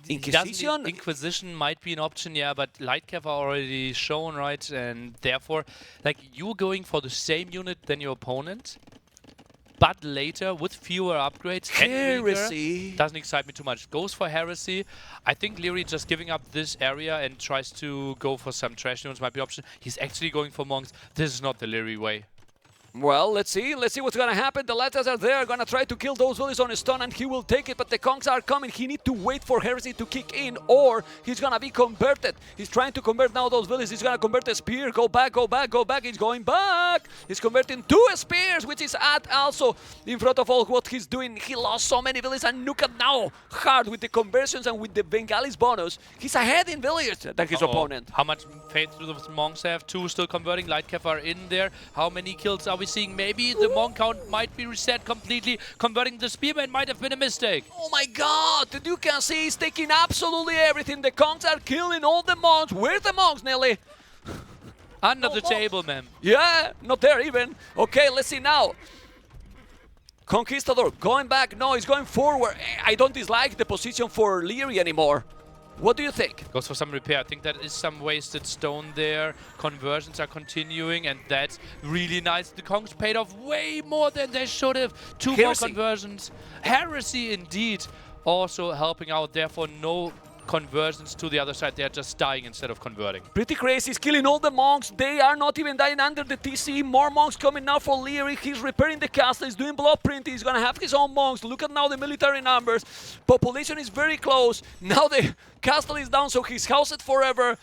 Inquisition? Inquisition might be an option, yeah, but Lightcap are already shown, right? And therefore, like, you're going for the same unit than your opponent, but later with fewer upgrades. Heresy. Doesn't excite me too much. Goes for Heresy. I think Liereyy just giving up this area and tries to go for some trash units might be option. He's actually going for monks. This is not the Liereyy way. Well, let's see what's gonna happen. The Latas are there, gonna try to kill those villages on a stun, and he will take it, but the Kongs are coming. He need to wait for Heresy to kick in, or he's gonna be converted. He's trying to convert now those villages. He's gonna convert a spear. Go back, go back, go back. He's going back. He's converting 2 spears, which is also in front of all what he's doing. He lost so many villages, and look at now, hard with the conversions and with the Bengalis bonus. He's ahead in villages than his opponent. How much faith do the monks have? 2 still converting. Lightcap are in there. How many kills are we seeing? Maybe the monk count might be reset completely. Converting the spearman might have been a mistake. Oh my god! You can see he's taking absolutely everything. The Kongs are killing all the monks. Where's the monks, Nelly? Under the table, man. Yeah, not there even. Okay, let's see now. Conquistador going back. No, he's going forward. I don't dislike the position for Liereyy anymore. What do you think? Goes for some repair. I think that is some wasted stone there. Conversions are continuing, and that's really nice. The Kongs paid off way more than they should have. 2 more conversions. Heresy, indeed. Also helping out. Therefore, no conversions to the other side. They're just dying instead of converting. Pretty crazy. He's killing all the monks. They are not even dying under the TC. More monks coming now for Liereyy. He's repairing the castle. He's doing blood printing. He's gonna have his own monks. Look at now the military numbers. Population is very close. Now the castle is down, so he's housed forever.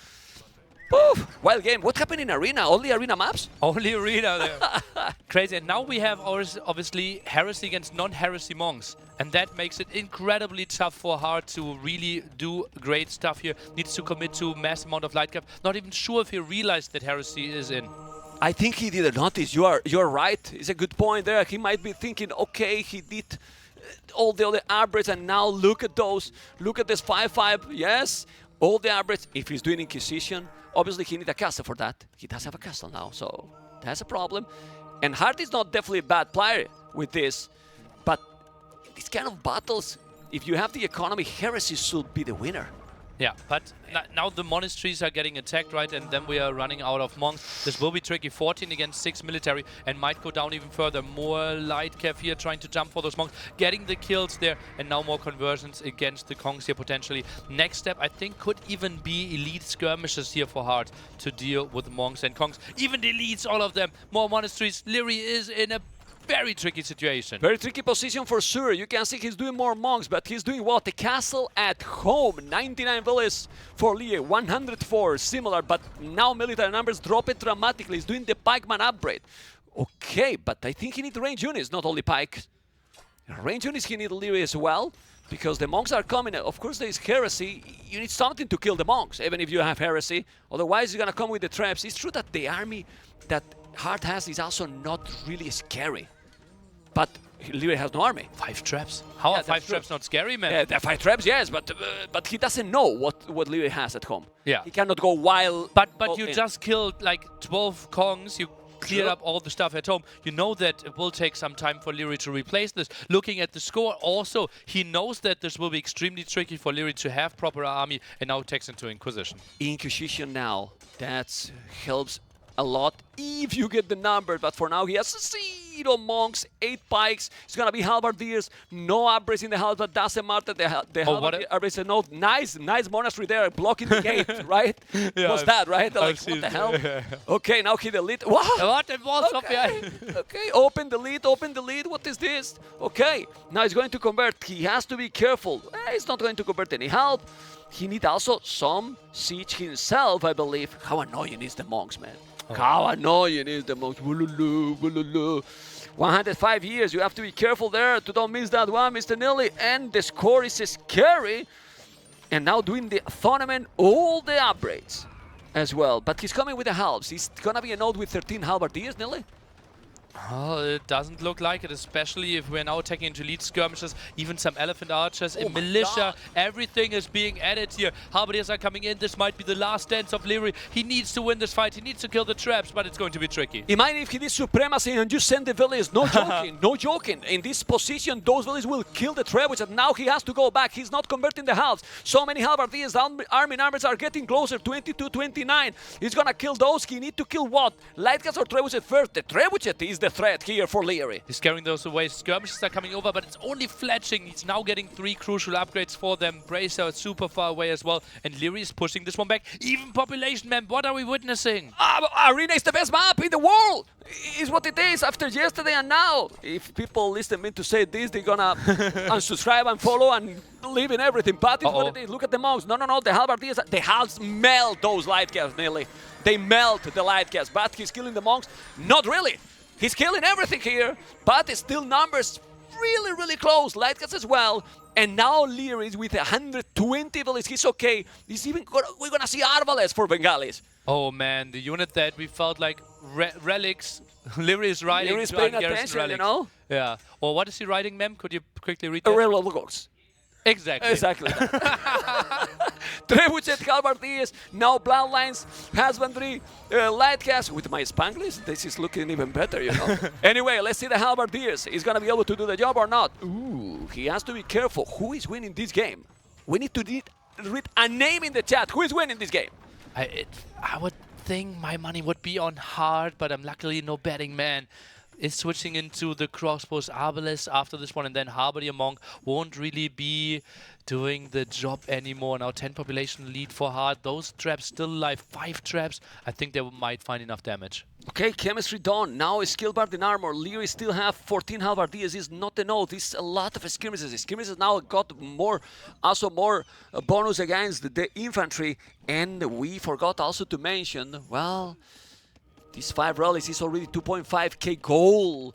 Poof! Wild game. What happened in Arena? Only Arena maps? Only Arena there. Crazy. And now we have obviously Heresy against non-Heresy monks. And that makes it incredibly tough for Hearttt to really do great stuff here. Needs to commit to mass amount of light cap. Not even sure if he realized that Heresy is in. I think he didn't notice. You're right. It's a good point there. He might be thinking, okay, he did all the other upgrades, and now look at those. Look at this 5-5. Yes, all the upgrades. If he's doing Inquisition, obviously he needs a castle for that. He does have a castle now, so that's a problem. And Hearttt is not definitely a bad player with this, but these kind of battles, if you have the economy, Heresy should be the winner. Yeah, but now the monasteries are getting attacked, right? And then we are running out of monks. This will be tricky. 14 against 6 military and might go down even further. More light cav here trying to jump for those monks. Getting the kills there, and now more conversions against the Kongs here potentially. Next step, I think, could even be elite skirmishes here for Hearttt to deal with monks and Kongs. Even deletes all of them. More monasteries. Liereyy is in a very tricky situation. Very tricky position for sure. You can see he's doing more monks, but he's doing what? The castle at home. 99 villages for Liereyy, 104, similar, but now military numbers drop it dramatically. He's doing the pikeman upgrade. Okay, but I think he needs range units, not only pike. Range units he needs Liereyy as well, because the monks are coming. Of course, there is Heresy. You need something to kill the monks, even if you have Heresy. Otherwise, you're gonna come with the traps. It's true that the army that Hearttt has is also not really scary. But Liereyy has no army. 5 traps. How Yeah, are 5 that's true. traps not scary, man? Yeah, there are 5 traps, yes, but he doesn't know what Liereyy has at home. Yeah. He cannot go wild. But all you in. just killed like 12 Kongs. You cleared True. up all the stuff at home. You know that it will take some time for Liereyy to replace this. Looking at the score, also he knows that this will be extremely tricky for Liereyy to have proper army, and now takes into Inquisition. Inquisition now. That helps a lot if you get the number, but for now he has 0 monks, 8 pikes. It's gonna be halberdiers, no upgrades in the house, but doesn't matter. The halberdiers said no. Nice monastery there blocking the gate, right? Yeah, What's that, right? Like, what seen the hell? yeah. Okay, now he delete. Wow. What? It was Okay. Okay, open the lead. What is this? Okay, now he's going to convert. He has to be careful. He's not going to convert any help. He needs also some siege himself, I believe. How annoying is the monks, man? How annoying is the monks? 105 years. You have to be careful there to don't miss that one, Mr. Nilly. And the score is scary. And now doing the tournament, all the upgrades as well. But he's coming with the helps. He's gonna be a node with 13 halberdiers, Nilly. Oh, it doesn't look like it, especially if we're now taking into elite skirmishes, even some elephant archers, a militia, everything is being added here. Halberdiers are coming in, this might be the last dance of Liereyy. He needs to win this fight, he needs to kill the traps, but it's going to be tricky. Imagine if he did supremacy and you send the village, no joking, no joking. In this position, those villages will kill the trebuchet, and now he has to go back. He's not converting the halves. So many halberdiers, army numbers are getting closer, 22, 29. He's gonna kill those. He need to kill what? Lightcast or trebuchet first? The trebuchet is the threat here for Liereyy. He's scaring those away. Skirmishes are coming over, but it's only fletching. He's now getting 3 crucial upgrades for them. Bracer is super far away as well, and Liereyy is pushing this one back. Even population, man, what are we witnessing? Arena is the best map in the world. Is what it is after yesterday and now. If people listen me to say this, they're gonna unsubscribe and follow and leave in everything. But it's what it is. Look at the monks. No. The halberdiers, the halves melt those light casts, nearly. They melt the light cast. But he's killing the monks? Not really. He's killing everything here, but it's still numbers really close. Lightcast as well. And now Liereyy is with 120 villages. He's okay. We're gonna see Arbalest for Bengalis. Oh man, the unit that we felt like relics. Liereyy is riding. Liereyy is paying attention, relics. you know? Yeah. Or what is he riding, Mem? Could you quickly read that? Railroad logs. Exactly. Trebuchet, halberdiers, now bloodlines, husbandry, lightcast. With my Spanglish, this is looking even better, you know. Anyway, let's see the halberdiers. Is gonna be able to do the job or not? Ooh, he has to be careful. Who is winning this game? We need to read a name in the chat. Who is winning this game? I would think my money would be on Hearttt, but I'm luckily no betting man. Is switching into the crossbows Arbalest after this one, and then Halberdier Monk won't really be doing the job anymore. Now 10 population lead for Hearttt. Those traps still alive. 5 traps. I think they might find enough damage. Okay, chemistry done. Now a skill bar in armor. Liereyy still have 14 halberdiers. Is not enough. This is a lot of skirmishes. Skirmishes now got more bonus against the infantry. And we forgot also to mention, well, these 5 rallies is already 2.5k gold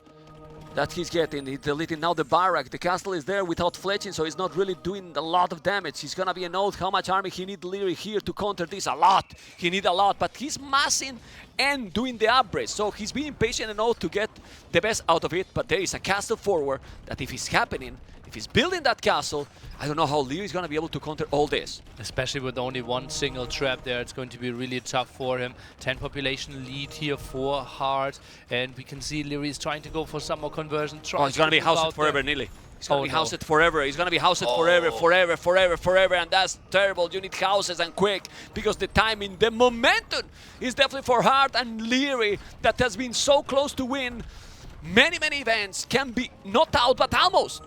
that he's getting. He's deleting now the barrack. The castle is there without fletching, so he's not really doing a lot of damage. He's gonna be a node. How much army he needs Liereyy here to counter this? A lot. He needs a lot, but he's massing and doing the upgrades. So he's being patient enough to get the best out of it. But there is a castle forward that if it's happening, if he's building that castle, I don't know how Liereyy is going to be able to counter all this. Especially with only one single trap there, it's going to be really tough for him. 10 population lead here for Hearttt, and we can see Liereyy is trying to go for some more conversion. Oh, he's going to be housed forever, Nilly. He's going to be housed forever. He's going to be housed forever, and that's terrible. You need houses and quick, because the timing, the momentum is definitely for Hearttt and Liereyy that has been so close to win. Many events can be not out, but almost.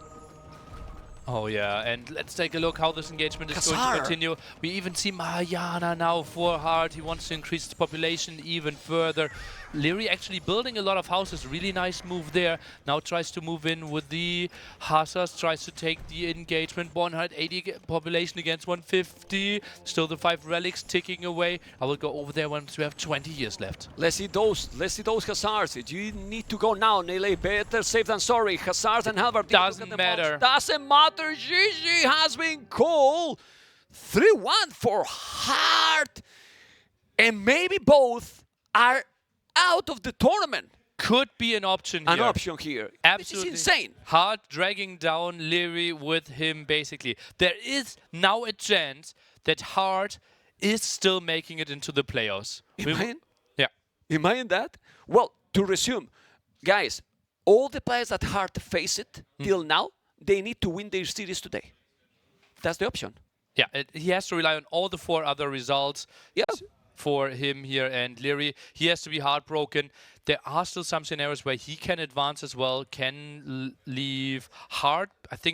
Oh yeah, and let's take a look how this engagement is going to continue. We even see Mahayana now for Hearttt. He wants to increase the population even further. Liereyy actually building a lot of houses, really nice move there. Now tries to move in with the Hussars, tries to take the engagement. 180 population against 150. Still the 5 relics ticking away. I will go over there once we have 20 years left. Let's see those Hussars. You need to go now, Nilly. Better safe than sorry. Hussars and halberdiers. Doesn't matter. Doesn't matter. GG has been called. 3-1 for Hearttt. And maybe both are out of the tournament. could be an option an here. option here. Absolutely. Which is insane. Hearttt dragging down Liereyy with him, basically. There is now a chance that Hearttt is still making it into the playoffs. Imagine? Yeah. Imagine that. Well, to resume, guys, all the players that Hearttt faced till now, they need to win their series today. That's the option. Yeah, he has to rely on all the 4 other results Yeah. for him here, and Liereyy, he has to be heartbroken. There are still some scenarios where he can advance as well, can leave Hearttt. I think